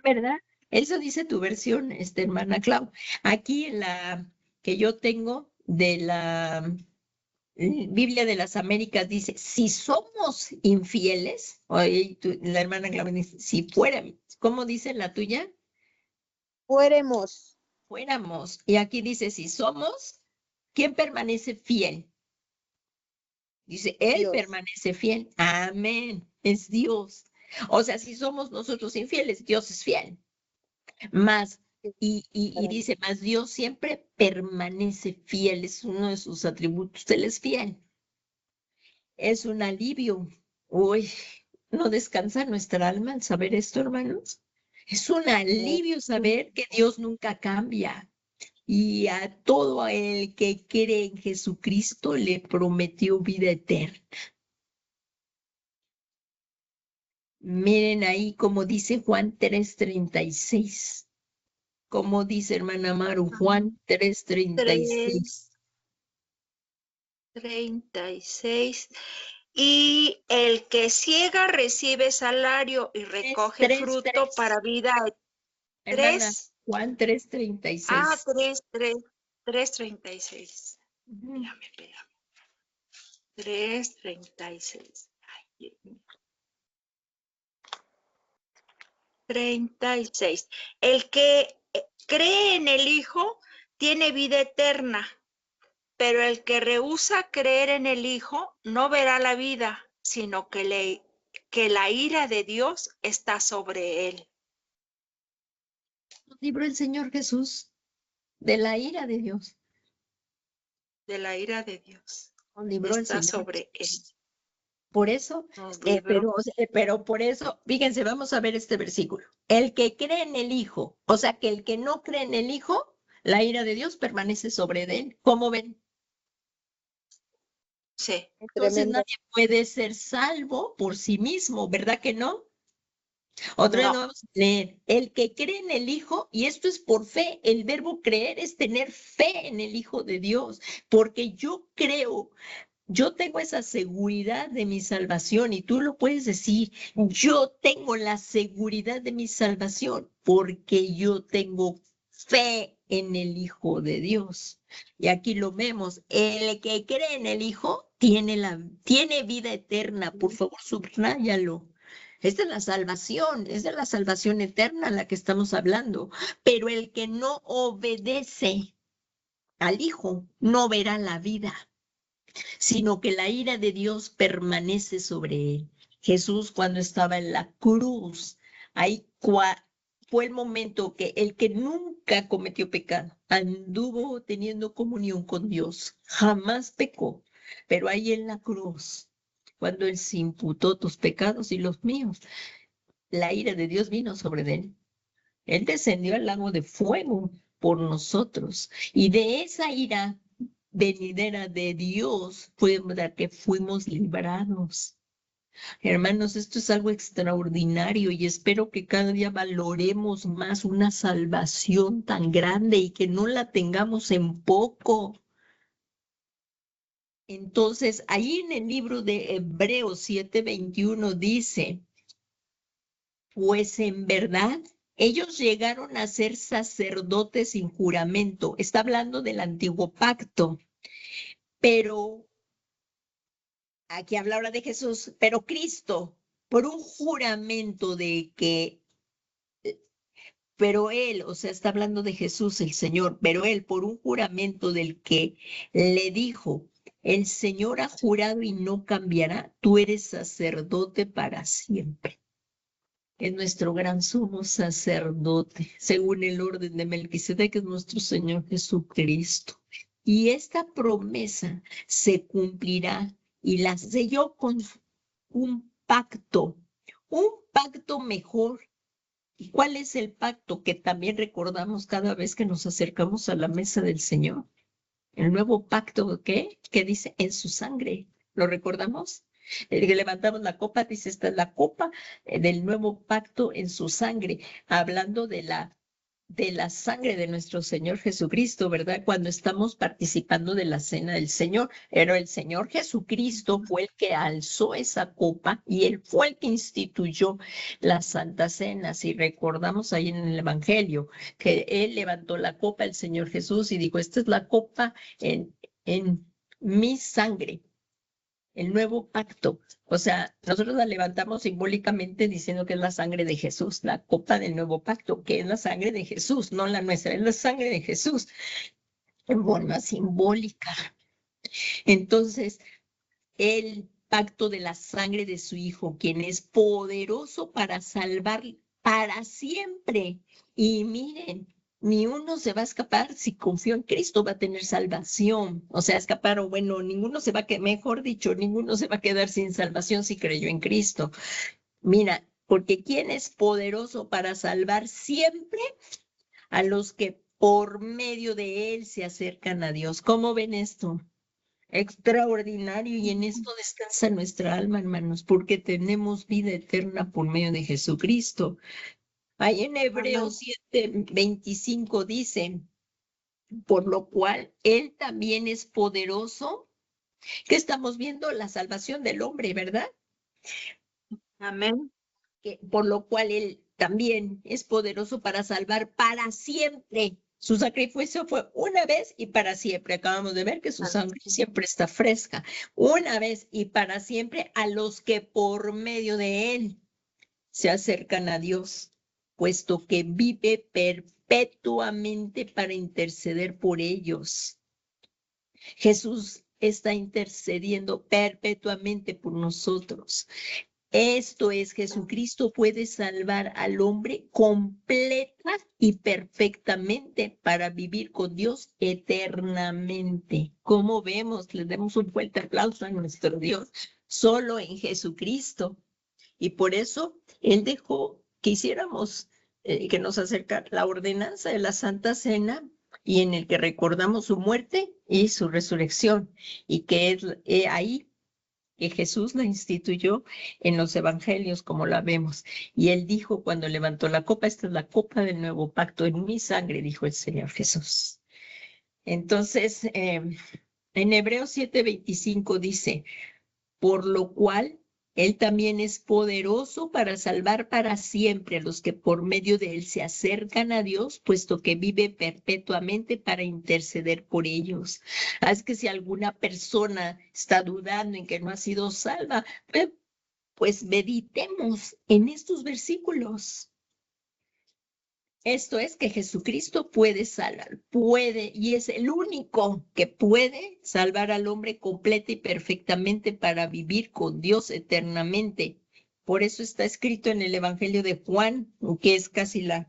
¿Verdad? Eso dice tu versión, hermana Clau. Aquí en la que yo tengo de la Biblia de las Américas dice, si somos infieles, oye, la hermana Clau dice, si fuéramos, ¿cómo dice la tuya? Fuéramos. Fuéramos. Y aquí dice, si somos, ¿quién permanece fiel? Dice, Él Dios. permanece fiel. Amén. Es Dios. O sea, si somos nosotros infieles, Dios es fiel. Más, y dice, más Dios siempre permanece fiel. Es uno de sus atributos. Él es fiel. Es un alivio. Uy, no descansa nuestra alma al saber esto, hermanos. Es un alivio saber que Dios nunca cambia. Y a todo el que cree en Jesucristo le prometió vida eterna. Miren ahí como dice Juan 3:36. Como dice hermana Maru, Juan 3:36. 36. Y el que ciega recibe salario y recoge fruto para vida. Hermana, Juan 3:36. 3:36. Espérame. 3:36. 36. El que cree en el Hijo tiene vida eterna, pero el que rehúsa creer en el Hijo no verá la vida, sino que la ira de Dios está sobre él. Nos libró el Señor Jesús de la ira de Dios. De la ira de Dios. Nos libró está el Señor sobre él. Por eso, pero por eso, fíjense, vamos a ver este versículo. El que cree en el Hijo, o sea que el que no cree en el Hijo, la ira de Dios permanece sobre él. ¿Cómo ven? Sí. Entonces Tremendo. nadie puede ser salvo por sí mismo, ¿verdad que no? Otra vez No. no vamos a leer. El que cree en el Hijo, y esto es por fe, el verbo creer es tener fe en el Hijo de Dios, porque yo creo. Yo tengo esa seguridad de mi salvación y tú lo puedes decir, yo tengo la seguridad de mi salvación porque yo tengo fe en el Hijo de Dios. Y aquí lo vemos, el que cree en el Hijo tiene vida eterna, por favor, subráyalo. Esta es de la salvación eterna la que estamos hablando, pero el que no obedece al Hijo no verá la vida, sino que la ira de Dios permanece sobre él. Jesús cuando estaba en la cruz, ahí fue el momento que el que nunca cometió pecado, anduvo teniendo comunión con Dios, jamás pecó, pero ahí en la cruz, cuando Él se imputó tus pecados y los míos. La ira de Dios vino sobre Él. Él descendió al lago de fuego por nosotros. Y de esa ira venidera de Dios fue la que fuimos librados. Hermanos, esto es algo extraordinario y espero que cada día valoremos más una salvación tan grande y que no la tengamos en poco. Entonces, ahí en el libro de Hebreos 7:21 dice, pues en verdad ellos llegaron a ser sacerdotes sin juramento. Está hablando del antiguo pacto, pero aquí habla ahora de Jesús, pero Cristo, por un juramento de que, pero Él, o sea, está hablando de Jesús el Señor, pero Él, por un juramento del que le dijo, el Señor ha jurado y no cambiará, tú eres sacerdote para siempre. Es nuestro gran sumo sacerdote, según el orden de Melquisedec, que es nuestro Señor Jesucristo. Y esta promesa se cumplirá y la selló con un pacto mejor. ¿Y cuál es el pacto que también recordamos cada vez que nos acercamos a la mesa del Señor? El nuevo pacto, ¿qué? ¿Qué dice? En su sangre. ¿Lo recordamos? El que levantamos la copa, dice, esta es la copa del nuevo pacto en su sangre, hablando de la sangre de nuestro Señor Jesucristo, ¿verdad? Cuando estamos participando de la cena del Señor. Pero el Señor Jesucristo fue el que alzó esa copa y Él fue el que instituyó la Santa Cena. Si recordamos ahí en el Evangelio, que Él levantó la copa, el Señor Jesús, y dijo, esta es la copa en mi sangre, el nuevo pacto. O sea, nosotros la levantamos simbólicamente diciendo que es la sangre de Jesús, la copa del nuevo pacto, que es la sangre de Jesús, no la nuestra, es la sangre de Jesús, en forma simbólica. Entonces, el pacto de la sangre de su Hijo, quien es poderoso para salvar para siempre. Y miren, ni uno se va a escapar si confío en Cristo, va a tener salvación. O sea, escapar, o bueno, ninguno se va a quedar, mejor dicho, ninguno se va a quedar sin salvación si creyó en Cristo. Mira, porque ¿quién es poderoso para salvar siempre? A los que por medio de Él se acercan a Dios. ¿Cómo ven esto? Extraordinario, y en esto descansa nuestra alma, hermanos, porque tenemos vida eterna por medio de Jesucristo. Ahí en Hebreos 7:25 dice, por lo cual Él también es poderoso, que estamos viendo la salvación del hombre, ¿verdad? Amén. Por lo cual Él también es poderoso para salvar para siempre. Su sacrificio fue una vez y para siempre. Acabamos de ver que su sangre siempre está fresca. Una vez y para siempre a los que por medio de Él se acercan a Dios, puesto que vive perpetuamente para interceder por ellos. Jesús está intercediendo perpetuamente por nosotros. Esto es, Jesucristo puede salvar al hombre completa y perfectamente para vivir con Dios eternamente. Como vemos, le damos un fuerte aplauso a nuestro Dios, solo en Jesucristo. Y por eso Él dejó que hiciéramos, que nos acerca la ordenanza de la Santa Cena, y en el que recordamos su muerte y su resurrección, y que es ahí que Jesús la instituyó en los evangelios, como la vemos. Y Él dijo cuando levantó la copa, esta es la copa del nuevo pacto en mi sangre, dijo el Señor Jesús. Entonces, en Hebreos 7:25 dice, por lo cual Él también es poderoso para salvar para siempre a los que por medio de Él se acercan a Dios, puesto que vive perpetuamente para interceder por ellos. Así que si alguna persona está dudando en que no ha sido salva, pues meditemos en estos versículos. Esto es que Jesucristo puede salvar, puede, y es el único que puede salvar al hombre completa y perfectamente para vivir con Dios eternamente. Por eso está escrito en el Evangelio de Juan, que es casi la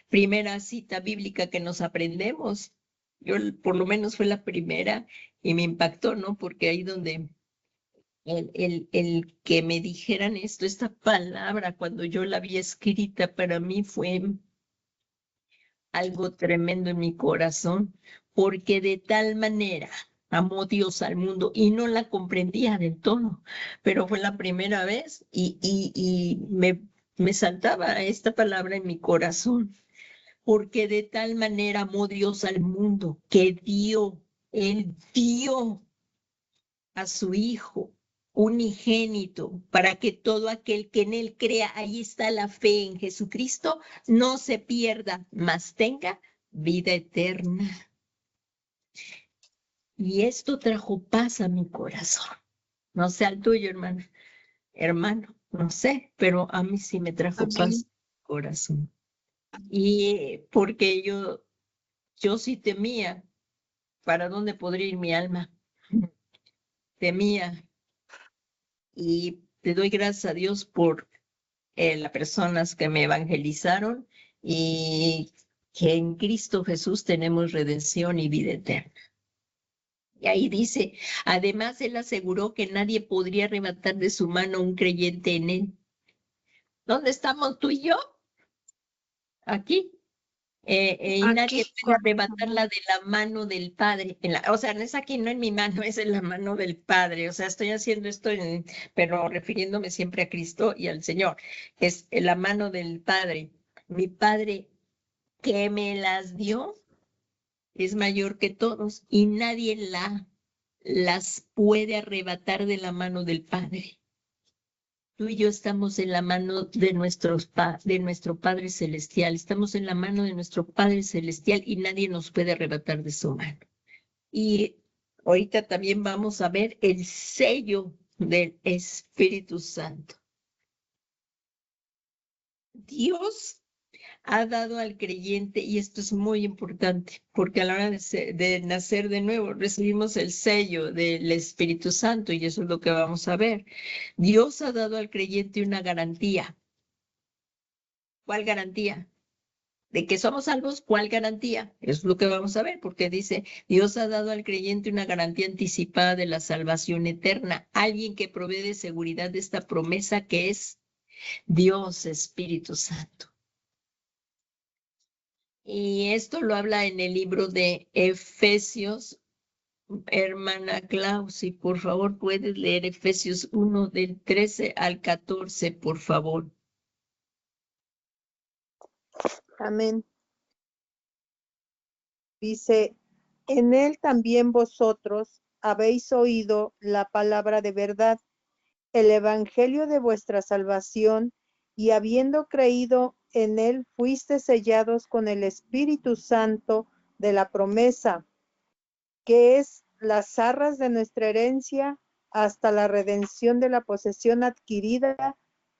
primera cita bíblica que nos aprendemos. Yo por lo menos fue la primera y me impactó, ¿no? Porque ahí donde el que me dijeran esto, esta palabra, cuando yo la vi escrita, para mí fue algo tremendo en mi corazón, porque de tal manera amó Dios al mundo y no la comprendía del todo, pero fue la primera vez y me saltaba esta palabra en mi corazón, porque de tal manera amó Dios al mundo que Él dio a su Hijo unigénito para que todo aquel que en Él crea, ahí está la fe en Jesucristo, no se pierda, mas tenga vida eterna. Y esto trajo paz a mi corazón. No sé al tuyo, hermano, no sé, pero a mí sí me trajo paz a Amén. mi corazón. Y porque yo sí temía, ¿para dónde podría ir mi alma? Temía. Y te doy gracias a Dios por las personas que me evangelizaron y que en Cristo Jesús tenemos redención y vida eterna. Y ahí dice, además él aseguró que nadie podría arrebatar de su mano un creyente en él. ¿Dónde estamos tú y yo? Aquí. Y nadie Aquí puede con arrebatarla de la mano del Padre. O sea, no es aquí, no en mi mano, es en la mano del Padre. O sea, estoy haciendo esto, pero refiriéndome siempre a Cristo y al Señor. Es en la mano del Padre. Mi Padre que me las dio es mayor que todos y nadie las puede arrebatar de la mano del Padre. Tú y yo estamos en la mano de nuestro Padre Celestial, estamos en la mano de nuestro Padre Celestial y nadie nos puede arrebatar de su mano. Y ahorita también vamos a ver el sello del Espíritu Santo. Dios ha dado al creyente, y esto es muy importante, porque a la hora de nacer de nuevo recibimos el sello del Espíritu Santo, y eso es lo que vamos a ver. Dios ha dado al creyente una garantía. ¿Cuál garantía? De que somos salvos, ¿cuál garantía? Eso es lo que vamos a ver, porque dice, Dios ha dado al creyente una garantía anticipada de la salvación eterna, alguien que provee de seguridad de esta promesa que es Dios Espíritu Santo. Y esto lo habla en el libro de Efesios, hermana Clausi, por favor, puedes leer Efesios 1 del 13 al 14, por favor. Amén. Dice, en él también vosotros habéis oído la palabra de verdad, el evangelio de vuestra salvación, y habiendo creído en él, fuiste sellados con el Espíritu Santo de la promesa, que es las arras de nuestra herencia hasta la redención de la posesión adquirida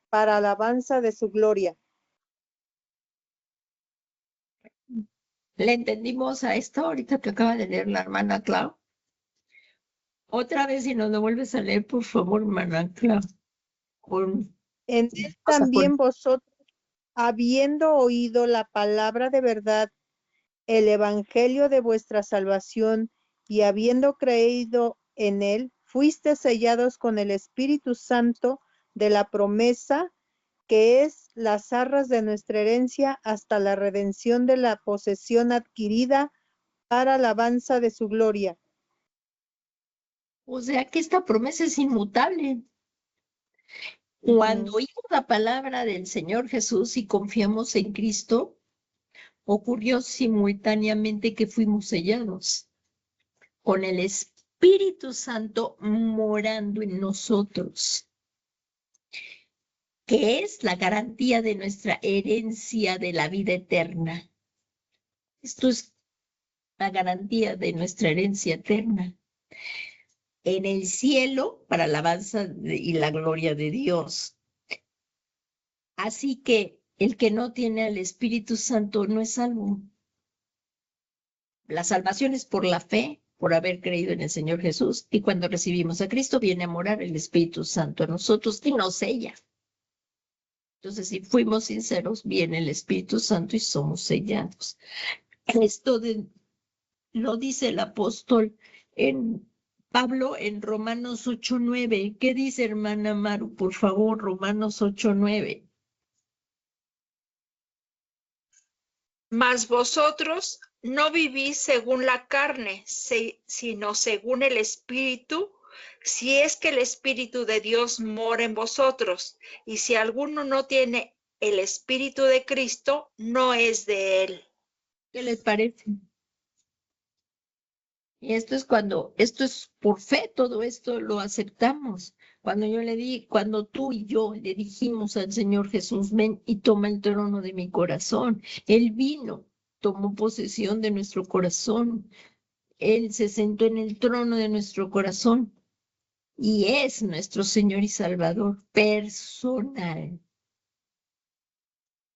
para alabanza de su gloria. ¿Le entendimos a esto ahorita que acaba de leer la hermana Clau? Otra vez, si nos lo vuelves a leer, por favor, hermana Clau. En él también vosotros, habiendo oído la palabra de verdad, el evangelio de vuestra salvación, y habiendo creído en él, fuiste sellados con el Espíritu Santo de la promesa, que es las arras de nuestra herencia hasta la redención de la posesión adquirida para alabanza de su gloria. O sea que esta promesa es inmutable. Cuando oímos la palabra del Señor Jesús y confiamos en Cristo, ocurrió simultáneamente que fuimos sellados con el Espíritu Santo morando en nosotros, que es la garantía de nuestra herencia de la vida eterna. Esto es la garantía de nuestra herencia eterna en el cielo para la alabanza y la gloria de Dios. Así que el que no tiene al Espíritu Santo no es salvo. La salvación es por la fe, por haber creído en el Señor Jesús, y cuando recibimos a Cristo viene a morar el Espíritu Santo a nosotros y nos sella. Entonces, si fuimos sinceros, viene el Espíritu Santo y somos sellados. Esto lo dice el apóstol en Pablo en Romanos 8:9. ¿Qué dice, hermana Maru? Por favor, Romanos 8:9. Mas vosotros no vivís según la carne, sino según el Espíritu, si es que el Espíritu de Dios mora en vosotros. Y si alguno no tiene el Espíritu de Cristo, no es de él. ¿Qué les parece? Y esto es por fe, todo esto lo aceptamos. Cuando tú y yo le dijimos al Señor Jesús, ven y toma el trono de mi corazón, Él vino, tomó posesión de nuestro corazón, Él se sentó en el trono de nuestro corazón y es nuestro Señor y Salvador personal.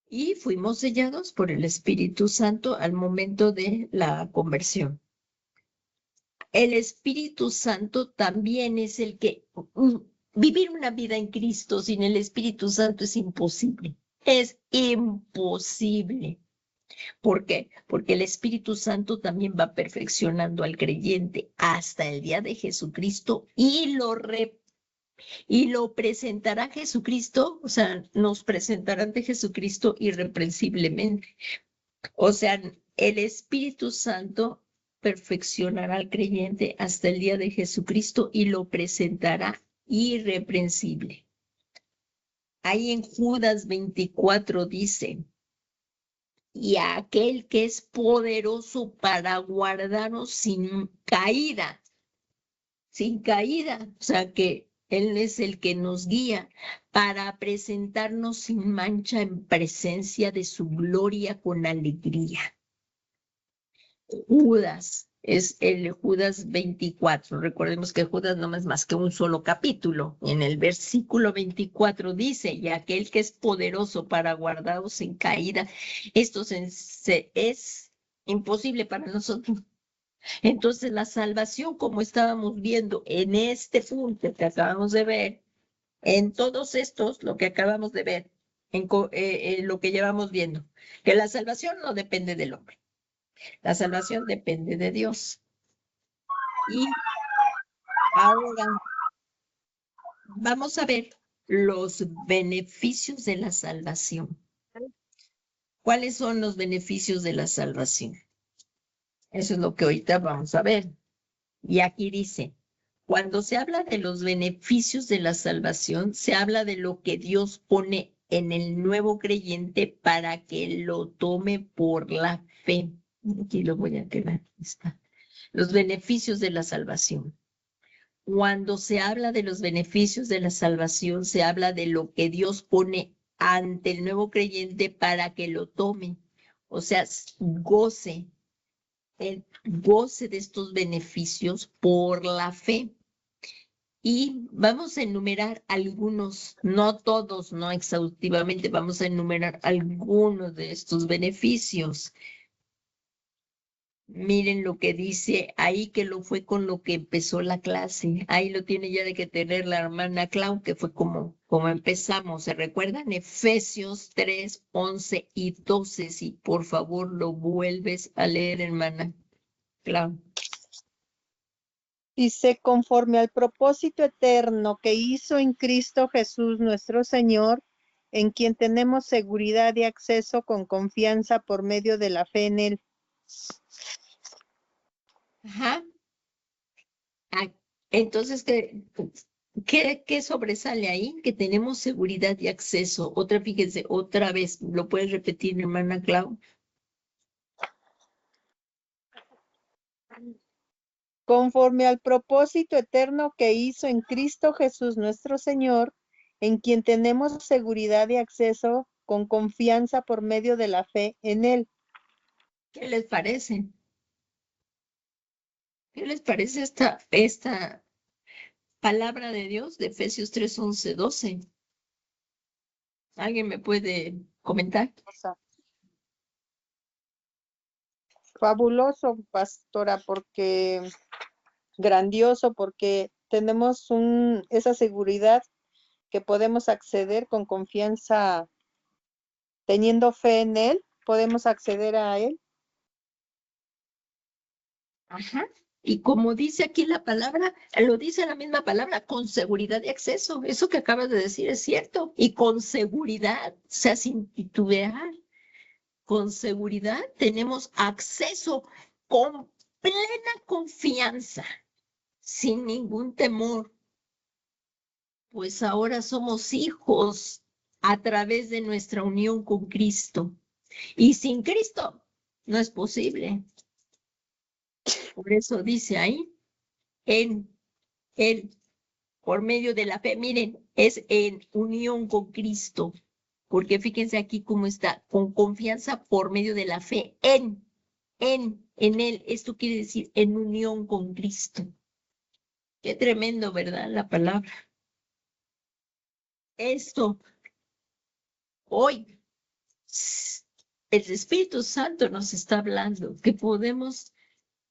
Y fuimos sellados por el Espíritu Santo al momento de la conversión. El Espíritu Santo también es el que vivir una vida en Cristo sin el Espíritu Santo es imposible. Es imposible. ¿Por qué? Porque el Espíritu Santo también va perfeccionando al creyente hasta el día de Jesucristo y lo presentará a Jesucristo, o sea, nos presentará ante Jesucristo irreprensiblemente. O sea, el Espíritu Santo perfeccionará al creyente hasta el día de Jesucristo y lo presentará irreprensible. Ahí en Judas 24 dice, y a aquel que es poderoso para guardarnos sin caída, o sea que Él es el que nos guía para presentarnos sin mancha en presencia de su gloria con alegría. Judas, es el Judas 24. Recordemos que Judas no es más que un solo capítulo. En el versículo 24 dice, y aquel que es poderoso para guardaros sin caída, esto es imposible para nosotros. Entonces la salvación, como estábamos viendo en este punto que acabamos de ver, en todos estos, lo que acabamos de ver, en lo que llevamos viendo, que la salvación no depende del hombre. La salvación depende de Dios. Y ahora vamos a ver los beneficios de la salvación. ¿Cuáles son los beneficios de la salvación? Eso es lo que ahorita vamos a ver. Y aquí dice, cuando se habla de los beneficios de la salvación, se habla de lo que Dios pone en el nuevo creyente para que lo tome por la fe. Aquí lo voy a quedar. Está. Los beneficios de la salvación. Cuando se habla de los beneficios de la salvación, se habla de lo que Dios pone ante el nuevo creyente para que lo tome. O sea, goce de estos beneficios por la fe. Y vamos a enumerar algunos, no todos, no exhaustivamente, vamos a enumerar algunos de estos beneficios. Miren lo que dice ahí, que lo fue con lo que empezó la clase. Ahí lo tiene ya de que tener la hermana Clau, que fue como empezamos. ¿Se recuerdan? Efesios 3, 11 y 12. Si por favor lo vuelves a leer, hermana Clau. Dice, conforme al propósito eterno que hizo en Cristo Jesús nuestro Señor, en quien tenemos seguridad y acceso con confianza por medio de la fe en Él. Ajá. Entonces, ¿qué sobresale ahí? Que tenemos seguridad y acceso. Fíjense, otra vez, ¿lo puedes repetir, hermana Clau? Conforme al propósito eterno que hizo en Cristo Jesús nuestro Señor, en quien tenemos seguridad y acceso con confianza por medio de la fe en Él. ¿Qué les parece? ¿Qué les parece esta palabra de Dios de Efesios 3, 11, 12? ¿Alguien me puede comentar? Fabuloso, pastora, porque grandioso, porque tenemos esa seguridad que podemos acceder con confianza, teniendo fe en Él, podemos acceder a Él. Ajá, Y como dice aquí la palabra, lo dice la misma palabra, con seguridad de acceso. Eso que acabas de decir es cierto. Y con seguridad, o sea, sin titubear, con seguridad tenemos acceso con plena confianza, sin ningún temor. Pues ahora somos hijos a través de nuestra unión con Cristo. Y sin Cristo no es posible. Por eso dice ahí, en Él, por medio de la fe, miren, es en unión con Cristo. Porque fíjense aquí cómo está, con confianza por medio de la fe, en Él. Esto quiere decir en unión con Cristo. Qué tremendo, ¿verdad? La palabra. Esto, hoy, el Espíritu Santo nos está hablando que podemos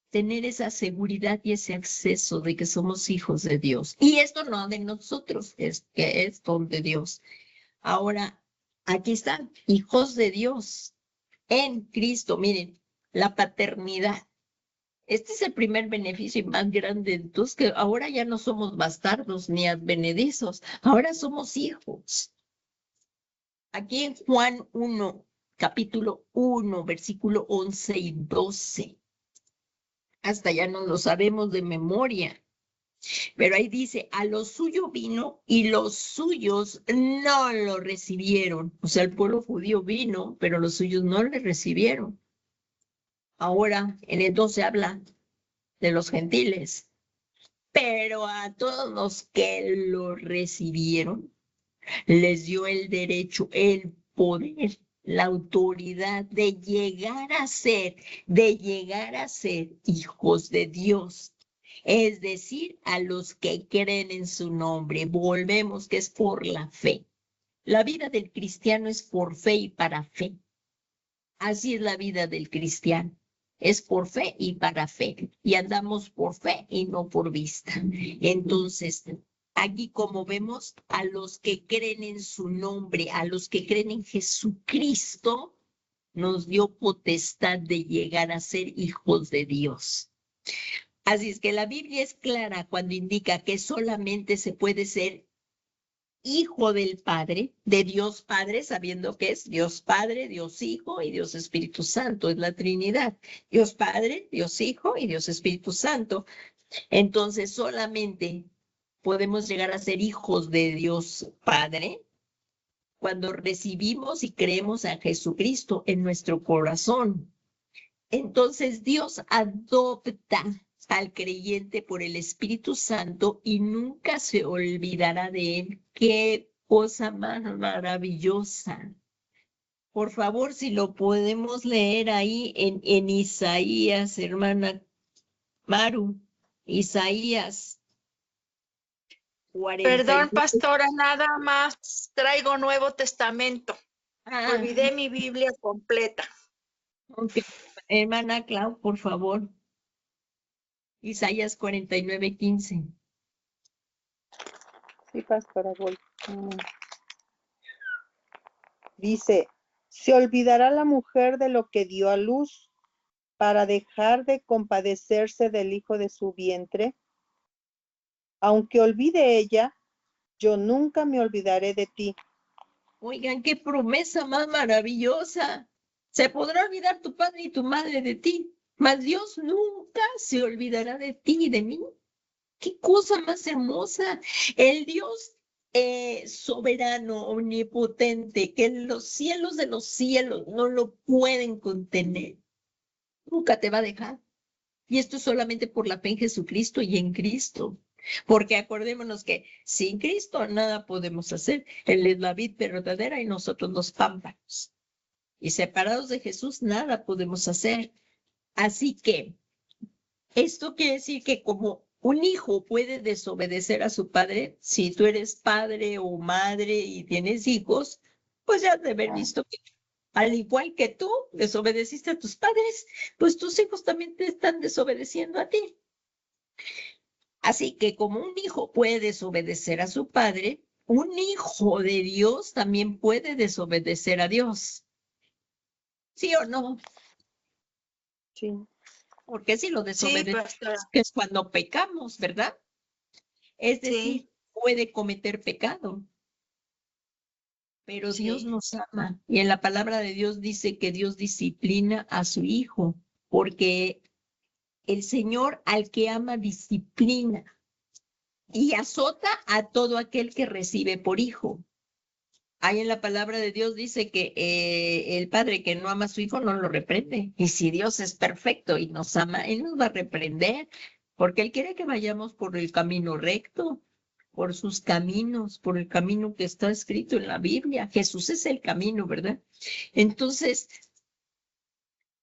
tener esa seguridad y ese acceso de que somos hijos de Dios. Y esto no de nosotros, es que es don de Dios. Ahora, aquí están, hijos de Dios en Cristo. Miren, la paternidad. Este es el primer beneficio más grande. Entonces, que ahora ya no somos bastardos ni advenedizos, ahora somos hijos. Aquí en Juan 1, capítulo 1, versículo 11 y 12. Hasta ya no lo sabemos de memoria. Pero ahí dice, a lo suyo vino y los suyos no lo recibieron. O sea, el pueblo judío vino, pero los suyos no le recibieron. Ahora, en el 12 habla de los gentiles. Pero a todos los que lo recibieron, les dio el derecho, el poder, la autoridad de llegar a ser hijos de Dios. Es decir, a los que creen en su nombre. Volvemos que es por la fe. La vida del cristiano es por fe y para fe. Así es la vida del cristiano. Es por fe y para fe. Y andamos por fe y no por vista. Entonces, aquí como vemos, a los que creen en su nombre, a los que creen en Jesucristo, nos dio potestad de llegar a ser hijos de Dios. Así es que la Biblia es clara cuando indica que solamente se puede ser hijo del Padre, de Dios Padre, sabiendo que es Dios Padre, Dios Hijo y Dios Espíritu Santo, es la Trinidad. Dios Padre, Dios Hijo y Dios Espíritu Santo. Entonces solamente podemos llegar a ser hijos de Dios Padre cuando recibimos y creemos a Jesucristo en nuestro corazón. Entonces Dios adopta al creyente por el Espíritu Santo y nunca se olvidará de él. ¡Qué cosa más maravillosa! Por favor, si lo podemos leer ahí en Isaías, hermana Maru, Isaías 49. Perdón, pastora, nada más traigo Nuevo Testamento. Olvidé mi Biblia completa. Okay. Hermana Clau, por favor. Isaías 49:15. Sí, pastora, voy. Dice, ¿se olvidará la mujer de lo que dio a luz para dejar de compadecerse del hijo de su vientre? Aunque olvide ella, yo nunca me olvidaré de ti. Oigan, qué promesa más maravillosa. Se podrá olvidar tu padre y tu madre de ti, mas Dios nunca se olvidará de ti y de mí. Qué cosa más hermosa. El Dios soberano, omnipotente, que los cielos de los cielos no lo pueden contener. Nunca te va a dejar. Y esto es solamente por la fe en Jesucristo y en Cristo. Porque acordémonos que sin Cristo nada podemos hacer. Él es la vid verdadera y nosotros los pámpanos. Y separados de Jesús nada podemos hacer. Así que esto quiere decir que como un hijo puede desobedecer a su padre, si tú eres padre o madre y tienes hijos, pues ya has de haber visto que al igual que tú desobedeciste a tus padres, pues tus hijos también te están desobedeciendo a ti. Así que como un hijo puede desobedecer a su padre, un hijo de Dios también puede desobedecer a Dios. ¿Sí o no? Sí. Porque si lo Sí, desobedecemos, pastora. que es cuando pecamos, ¿verdad? Es decir, Sí, puede cometer pecado, pero Dios sí. nos ama. Y en la palabra de Dios dice que Dios disciplina a su hijo, porque el Señor al que ama disciplina y azota a todo aquel que recibe por hijo. Ahí en la palabra de Dios dice que el padre que no ama a su hijo no lo reprende. Y si Dios es perfecto y nos ama, Él nos va a reprender, porque Él quiere que vayamos por el camino recto, por sus caminos, por el camino que está escrito en la Biblia. Jesús es el camino, ¿verdad? Entonces,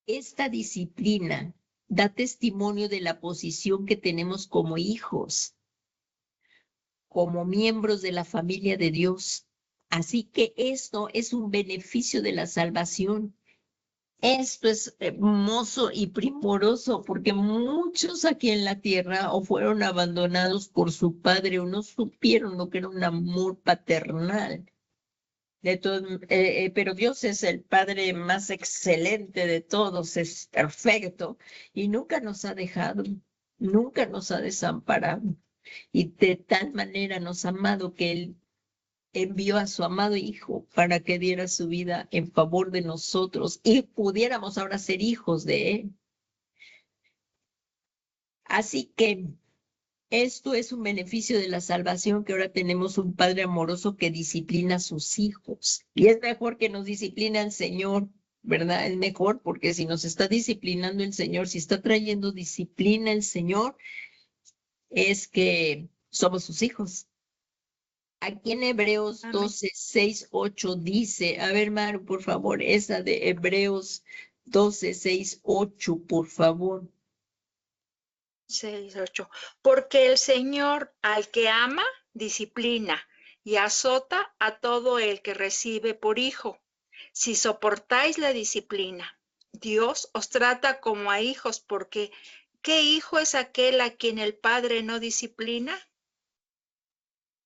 esta disciplina da testimonio de la posición que tenemos como hijos, como miembros de la familia de Dios. Así que esto es un beneficio de la salvación. Esto es hermoso y primoroso porque muchos aquí en la tierra o fueron abandonados por su padre o no supieron lo que era un amor paternal. Pero Dios es el Padre más excelente de todos, es perfecto y nunca nos ha dejado, nunca nos ha desamparado. Y de tal manera nos ha amado que Él envió a su amado Hijo para que diera su vida en favor de nosotros y pudiéramos ahora ser hijos de Él. Así que esto es un beneficio de la salvación, que ahora tenemos un Padre amoroso que disciplina a sus hijos. Y es mejor que nos discipline el Señor, ¿verdad? Es mejor porque si nos está disciplinando el Señor, si está trayendo disciplina el Señor, es que somos sus hijos. Aquí en Hebreos Amén. 12, 6, 8 dice, a ver, Maru, por favor, esa de Hebreos 12, 6, 8, por favor. 6, 8. Porque el Señor al que ama, disciplina y azota a todo el que recibe por hijo. Si soportáis la disciplina, Dios os trata como a hijos, porque ¿qué hijo es aquel a quien el Padre no disciplina?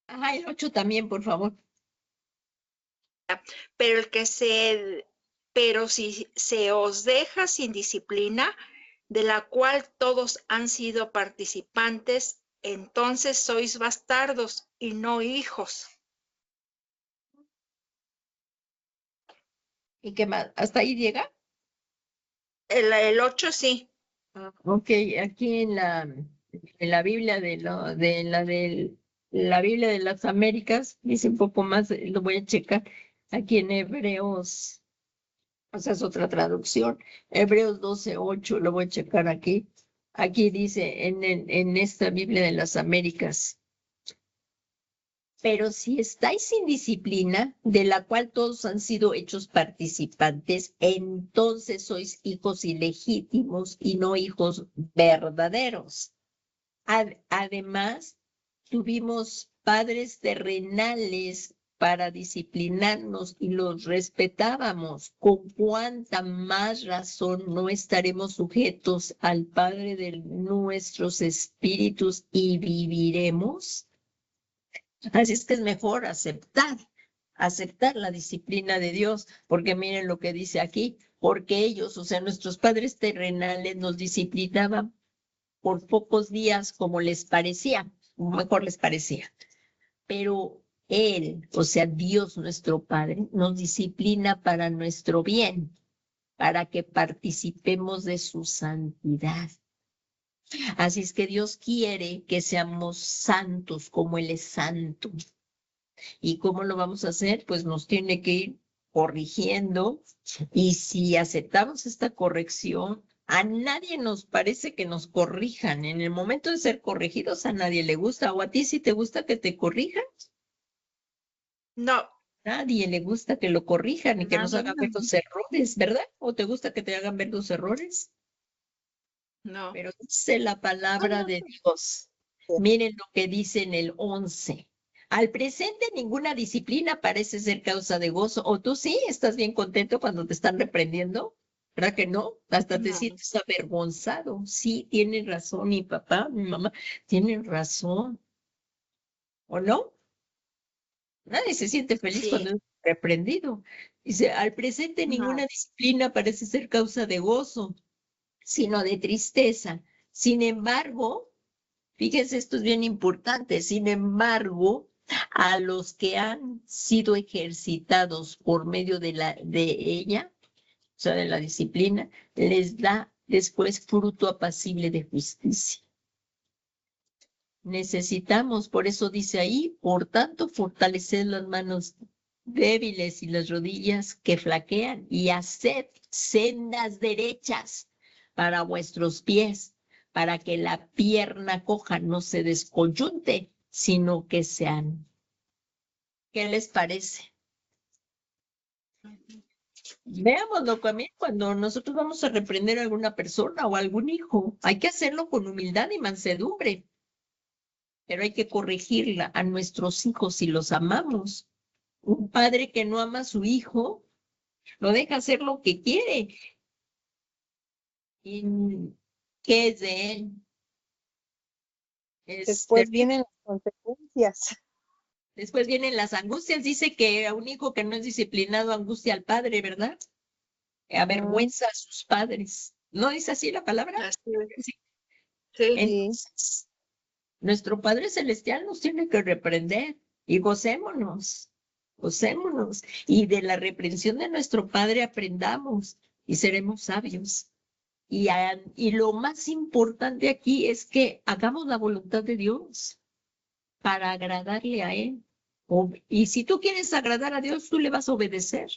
Ajá, el 8 también, por favor. Pero pero si se os deja sin disciplina, de la cual todos han sido participantes, entonces sois bastardos y no hijos. ¿Y qué más? ¿Hasta ahí llega? El 8 sí. Ok, aquí en la Biblia la Biblia de las Américas dice un poco más, lo voy a checar. Aquí en Hebreos, o sea, es otra traducción. Hebreos 12:8, lo voy a checar aquí. Aquí dice en esta Biblia de las Américas. Pero si estáis sin disciplina, de la cual todos han sido hechos participantes, entonces sois hijos ilegítimos y no hijos verdaderos. Además, tuvimos padres terrenales para disciplinarnos y los respetábamos. ¿Con cuánta más razón no estaremos sujetos al Padre de nuestros espíritus y viviremos? Así es que es mejor aceptar la disciplina de Dios, porque miren lo que dice aquí, porque ellos, o sea, nuestros padres terrenales nos disciplinaban por pocos días como les parecía, mejor les parecía, pero Él, o sea, Dios nuestro Padre, nos disciplina para nuestro bien, para que participemos de su santidad. Así es que Dios quiere que seamos santos como Él es santo. ¿Y cómo lo vamos a hacer? Pues nos tiene que ir corrigiendo y si aceptamos esta corrección, a nadie nos parece que nos corrijan. En el momento de ser corregidos, a nadie le gusta. ¿O a ti sí te gusta que te corrijan? No, Nadie le gusta que lo corrijan y que a nos mí hagan ver los errores, ¿verdad? ¿O te gusta que te hagan ver los errores? no. Pero dice la palabra de Dios. Miren lo que dice en el 11. Al presente ninguna disciplina parece ser causa de gozo. ¿O tú sí estás bien contento cuando te están reprendiendo? ¿Verdad que no? Hasta te No. sientes avergonzado. Sí, tienen razón mi papá, mi mamá, tienen razón. ¿O no? Nadie se siente feliz Sí, cuando es reprendido. Dice, al presente no. ninguna disciplina parece ser causa de gozo, sino de tristeza. Sin embargo, fíjense, esto es bien importante, sin embargo, a los que han sido ejercitados por medio de ella, o sea, de la disciplina, les da después fruto apacible de justicia. Necesitamos, por eso dice ahí, por tanto, fortaleced las manos débiles y las rodillas que flaquean y haced sendas derechas para vuestros pies, para que la pierna coja no se descoyunte, sino que sean. ¿Qué les parece? Veámoslo también cuando nosotros vamos a reprender a alguna persona o a algún hijo. Hay que hacerlo con humildad y mansedumbre, pero hay que corregirla a nuestros hijos si los amamos. Un padre que no ama a su hijo lo deja hacer lo que quiere. ¿Y qué es de él? Después vienen las consecuencias. Después vienen las angustias. Dice que a un hijo que no es disciplinado angustia al padre, ¿verdad? Avergüenza a sus padres. ¿No dice así la palabra? Sí. Entonces, nuestro Padre Celestial nos tiene que reprender y gocémonos. Y de la reprensión de nuestro Padre aprendamos y seremos sabios. Y lo más importante aquí es que hagamos la voluntad de Dios para agradarle a Él. Y si tú quieres agradar a Dios, tú le vas a obedecer.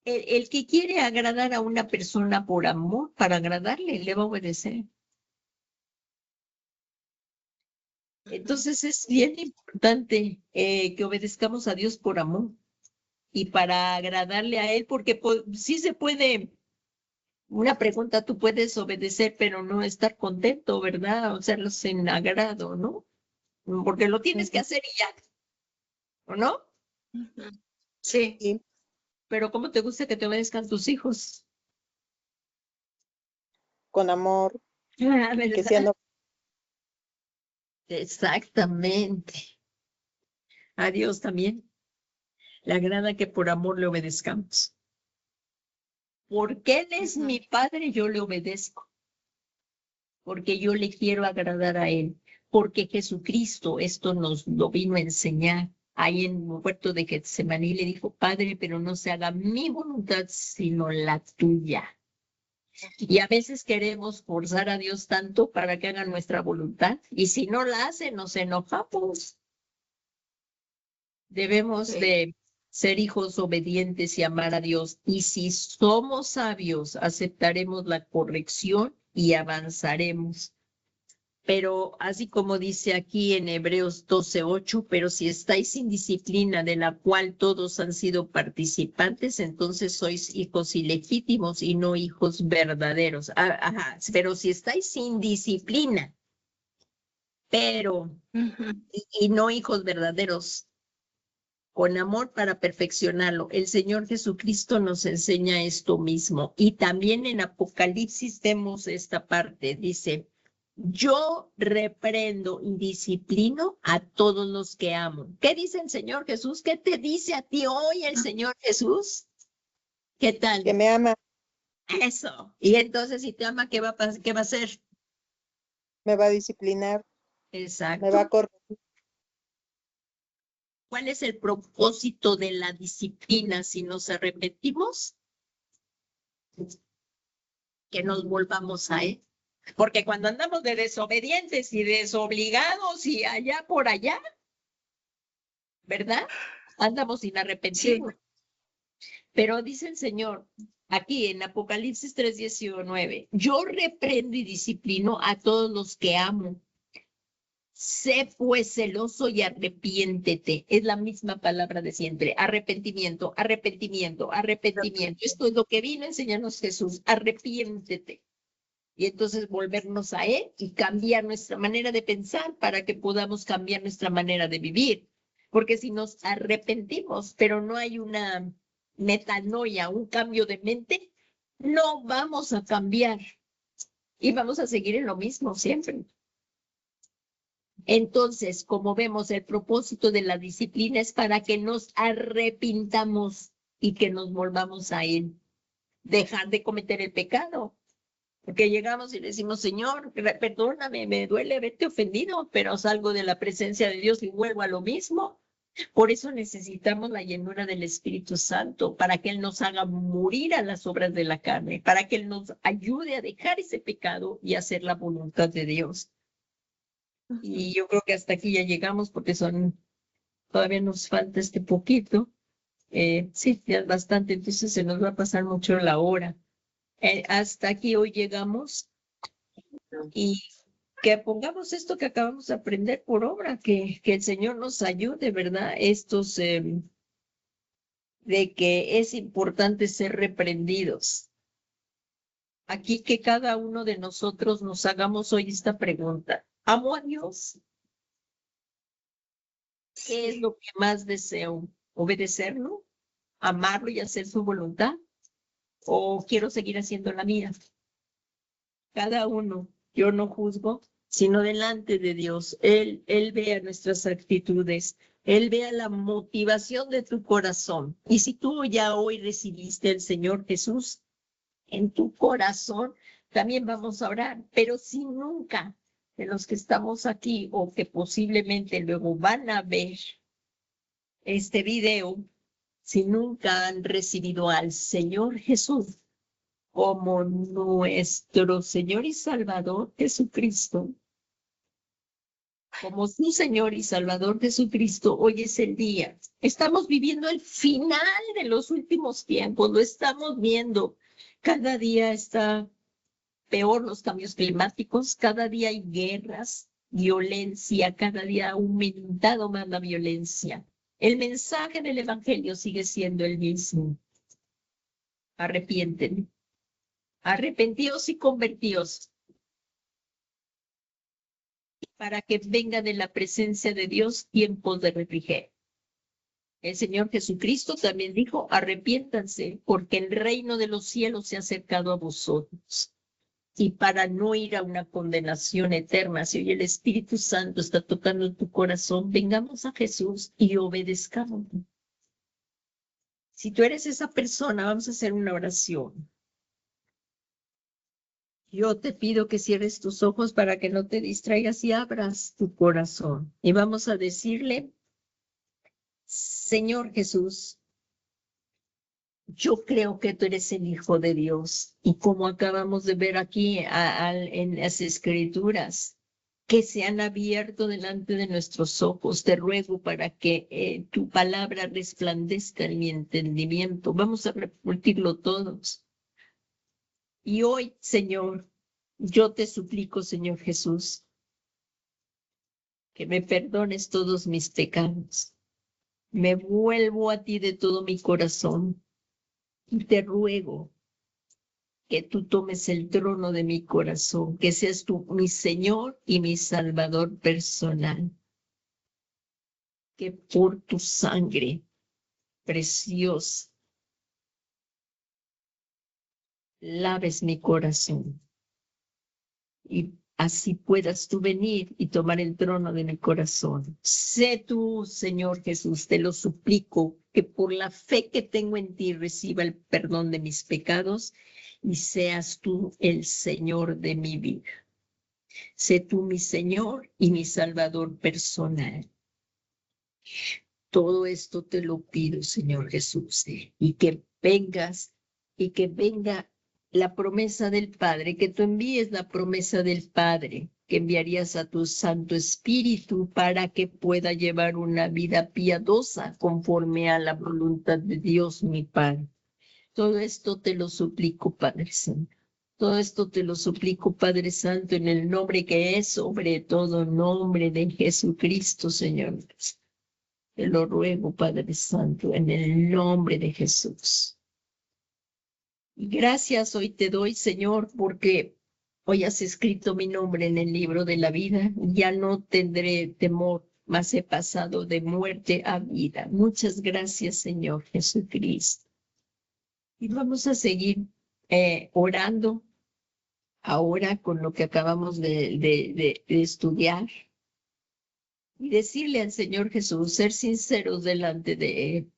El que quiere agradar a una persona por amor, para agradarle, le va a obedecer. Entonces es bien importante que obedezcamos a Dios por amor y para agradarle a Él, porque sí se puede, una pregunta, tú puedes obedecer, pero no estar contento, ¿verdad? O sea, en agrado, ¿no? Porque lo tienes que hacer y ya, ¿o no? Sí. Pero ¿cómo te gusta que te obedezcan tus hijos? Con amor, ¿Verdad? que sean. Exactamente. A Dios también le agrada que por amor le obedezcamos. Porque Él es mi Padre, yo le obedezco. Porque yo le quiero agradar a Él. Porque Jesucristo esto nos lo vino a enseñar. Ahí en el huerto de Getsemaní le dijo, Padre, pero no se haga mi voluntad, sino la tuya. Y a veces queremos forzar a Dios tanto para que haga nuestra voluntad. Y si no la hace, nos enojamos. Debemos de ser hijos obedientes y amar a Dios. Y si somos sabios, aceptaremos la corrección y avanzaremos. Pero así como dice aquí en Hebreos 12:8, pero si estáis sin disciplina de la cual todos han sido participantes, entonces sois hijos ilegítimos y no hijos verdaderos. Pero si estáis sin disciplina, pero y no hijos verdaderos, con amor para perfeccionarlo. El Señor Jesucristo nos enseña esto mismo. Y también en Apocalipsis vemos esta parte, dice, yo reprendo y disciplino a todos los que amo. ¿Qué dice el Señor Jesús? ¿Qué te dice a ti hoy el Señor Jesús? ¿Qué tal? Que me ama. Eso. Y entonces, si te ama, ¿qué va a hacer? Me va a disciplinar. Exacto. Me va a corregir. ¿Cuál es el propósito de la disciplina si nos arrepentimos? Que nos volvamos a Él. Porque cuando andamos de desobedientes y desobligados y allá por allá, ¿verdad? Andamos sin arrepentirnos. Sí. Pero dice el Señor, aquí en Apocalipsis 3:19, yo reprendo y disciplino a todos los que amo. Sé pues celoso y arrepiéntete. Es la misma palabra de siempre. Arrepentimiento, arrepentimiento, arrepentimiento. Esto es lo que vino a enseñarnos Jesús. Arrepiéntete. Y entonces volvernos a Él y cambiar nuestra manera de pensar para que podamos cambiar nuestra manera de vivir. Porque si nos arrepentimos, pero no hay una metanoia, un cambio de mente, no vamos a cambiar. Y vamos a seguir en lo mismo siempre. Entonces, como vemos, el propósito de la disciplina es para que nos arrepintamos y que nos volvamos a Él. dejar de cometer el pecado. Porque llegamos y le decimos, Señor, perdóname, me duele haberte ofendido, pero salgo de la presencia de Dios y vuelvo a lo mismo. Por eso necesitamos la llenura del Espíritu Santo, para que Él nos haga morir a las obras de la carne, para que Él nos ayude a dejar ese pecado y hacer la voluntad de Dios. Y yo creo que hasta aquí ya llegamos, porque todavía nos falta este poquito. Sí, ya es bastante, entonces se nos va a pasar mucho la hora. Hasta aquí hoy llegamos, y que pongamos esto que acabamos de aprender por obra, que el Señor nos ayude, ¿verdad? De que es importante ser reprendidos. Aquí que cada uno de nosotros nos hagamos hoy esta pregunta. ¿Amo a Dios? ¿Qué es lo que más deseo? ¿Obedecerlo? ¿Amarlo y hacer su voluntad? ¿O quiero seguir haciendo la mía? Cada uno, yo no juzgo, sino delante de Dios. Él vea nuestras actitudes, Él vea la motivación de tu corazón. Y si tú ya hoy recibiste al Señor Jesús en tu corazón, también vamos a orar. Pero si nunca, de los que estamos aquí o que posiblemente luego van a ver este video, si nunca han recibido al Señor Jesús como nuestro Señor y Salvador Jesucristo, como su Señor y Salvador Jesucristo, hoy es el día. Estamos viviendo el final de los últimos tiempos, lo estamos viendo. Cada día está peor los cambios climáticos, cada día hay guerras, violencia, cada día ha aumentado más la violencia. El mensaje del Evangelio sigue siendo el mismo. Arrepiéntense. Arrepentíos y convertíos, para que venga de la presencia de Dios tiempos de refrigerio. El Señor Jesucristo también dijo, arrepiéntanse, porque el reino de los cielos se ha acercado a vosotros. Y para no ir a una condenación eterna, si hoy el Espíritu Santo está tocando tu corazón, vengamos a Jesús y obedezcamos. Si tú eres esa persona, vamos a hacer una oración. Yo te pido que cierres tus ojos para que no te distraigas y abras tu corazón. Y vamos a decirle, Señor Jesús, yo creo que tú eres el Hijo de Dios. Y como acabamos de ver aquí en las Escrituras, que se han abierto delante de nuestros ojos, te ruego para que tu palabra resplandezca en mi entendimiento. Vamos a repetirlo todos. Y hoy, Señor, yo te suplico, Señor Jesús, que me perdones todos mis pecados. Me vuelvo a ti de todo mi corazón y te ruego que tú tomes el trono de mi corazón, que seas tú mi Señor y mi Salvador personal. Que por tu sangre preciosa laves mi corazón y así puedas tú venir y tomar el trono de mi corazón. Sé tú, Señor Jesús, te lo suplico, que por la fe que tengo en ti reciba el perdón de mis pecados y seas tú el Señor de mi vida. Sé tú mi Señor y mi Salvador personal. Todo esto te lo pido, Señor Jesús, y que vengas y que venga la promesa del Padre, que tú envíes la promesa del Padre, que enviarías a tu Santo Espíritu para que pueda llevar una vida piadosa conforme a la voluntad de Dios, mi Padre. Todo esto te lo suplico, Padre Santo. Todo esto te lo suplico, Padre Santo, en el nombre que es sobre todo nombre de Jesucristo, Señor. Te lo ruego, Padre Santo, en el nombre de Jesús. Y gracias hoy te doy, Señor, porque hoy has escrito mi nombre en el libro de la vida. Ya no tendré temor, mas he pasado de muerte a vida. Muchas gracias, Señor Jesucristo. Y vamos a seguir orando ahora con lo que acabamos de estudiar. Y decirle al Señor Jesús, ser sinceros delante de Él.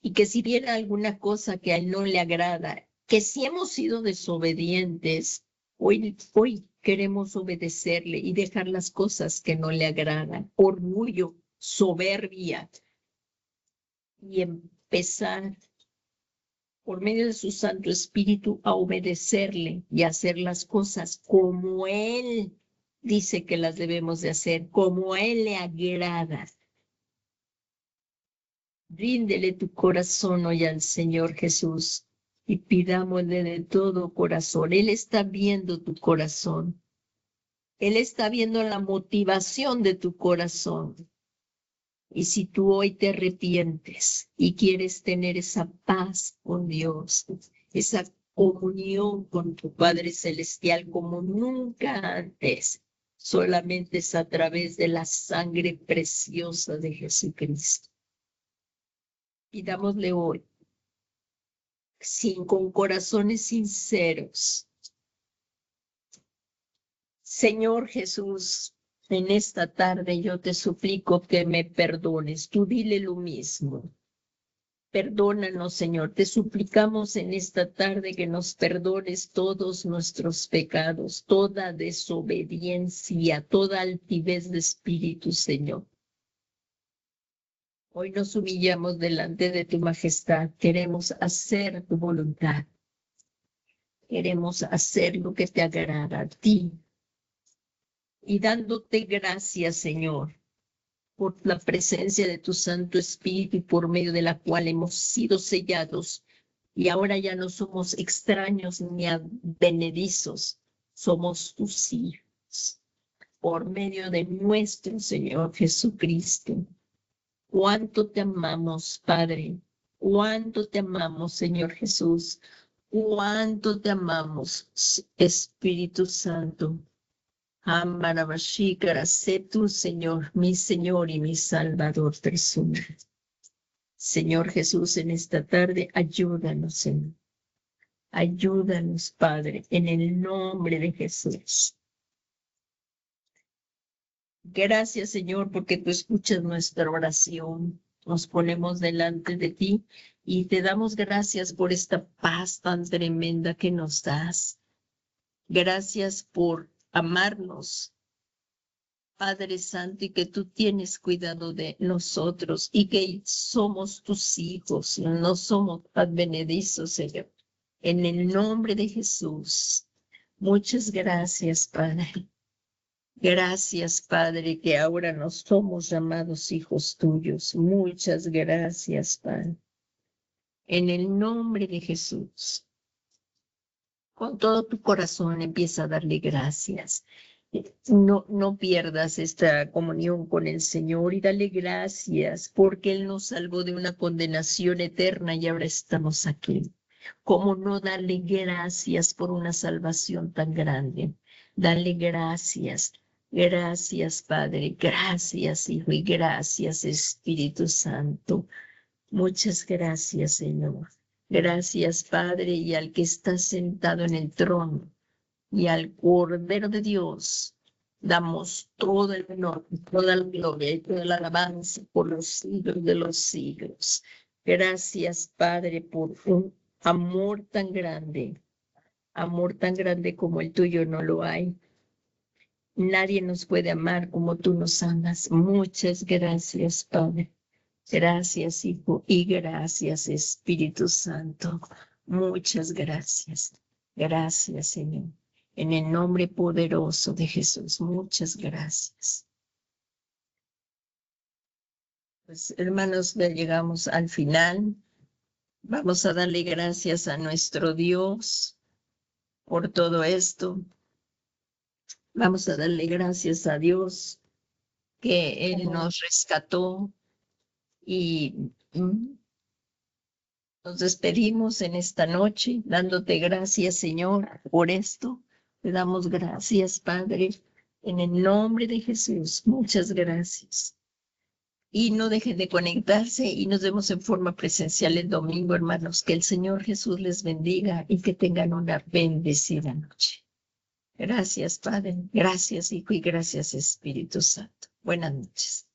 Y que si viene alguna cosa que a Él no le agrada, que si hemos sido desobedientes, hoy queremos obedecerle y dejar las cosas que no le agradan, orgullo, soberbia, y empezar por medio de su Santo Espíritu a obedecerle y a hacer las cosas como Él dice que las debemos de hacer, como a Él le agrada. Ríndele tu corazón hoy al Señor Jesús y pidámosle de todo corazón. Él está viendo tu corazón. Él está viendo la motivación de tu corazón. Y si tú hoy te arrepientes y quieres tener esa paz con Dios, esa comunión con tu Padre Celestial como nunca antes, solamente es a través de la sangre preciosa de Jesucristo. Pidámosle hoy, con corazones sinceros. Señor Jesús, en esta tarde yo te suplico que me perdones. Tú dile lo mismo. Perdónanos, Señor. Te suplicamos en esta tarde que nos perdones todos nuestros pecados, toda desobediencia, toda altivez de espíritu, Señor. Hoy nos humillamos delante de tu majestad. Queremos hacer tu voluntad. Queremos hacer lo que te agrada a ti. Y dándote gracias, Señor, por la presencia de tu Santo Espíritu y por medio de la cual hemos sido sellados. Y ahora ya no somos extraños ni advenedizos. Somos tus hijos. Por medio de nuestro Señor Jesucristo. Cuánto te amamos, Padre. Cuánto te amamos, Señor Jesús. Cuánto te amamos, Espíritu Santo. Amarabashikara, sé tú, Señor, mi Señor y mi Salvador personal. Señor Jesús, en esta tarde, ayúdanos, Señor. Ayúdanos, Padre, en el nombre de Jesús. Gracias, Señor, porque tú escuchas nuestra oración. Nos ponemos delante de ti y te damos gracias por esta paz tan tremenda que nos das. Gracias por amarnos, Padre Santo, y que tú tienes cuidado de nosotros y que somos tus hijos, no somos advenedizos, Señor. En el nombre de Jesús, muchas gracias, Padre. Gracias, Padre, que ahora nos somos llamados hijos tuyos. Muchas gracias, Padre. En el nombre de Jesús. Con todo tu corazón empieza a darle gracias. No pierdas esta comunión con el Señor y dale gracias porque Él nos salvó de una condenación eterna y ahora estamos aquí. ¿Cómo no darle gracias por una salvación tan grande? Dale gracias. Gracias, Padre. Gracias, Hijo, y gracias, Espíritu Santo. Muchas gracias, Señor. Gracias, Padre, y al que está sentado en el trono, y al Cordero de Dios, damos todo el honor, toda la gloria y toda la alabanza por los siglos de los siglos. Gracias, Padre, por un amor tan grande como el tuyo no lo hay. Nadie nos puede amar como tú nos amas. Muchas gracias, Padre. Gracias, Hijo, y gracias, Espíritu Santo. Muchas gracias. Gracias, Señor. En el nombre poderoso de Jesús, muchas gracias. Pues, hermanos, ya llegamos al final. Vamos a darle gracias a nuestro Dios por todo esto. Vamos a darle gracias a Dios que Él nos rescató y nos despedimos en esta noche dándote gracias, Señor, por esto. Te damos gracias, Padre, en el nombre de Jesús. Muchas gracias. Y no dejen de conectarse y nos vemos en forma presencial el domingo, hermanos. Que el Señor Jesús les bendiga y que tengan una bendecida noche. Gracias, Padre. Gracias, Hijo, y gracias, Espíritu Santo. Buenas noches.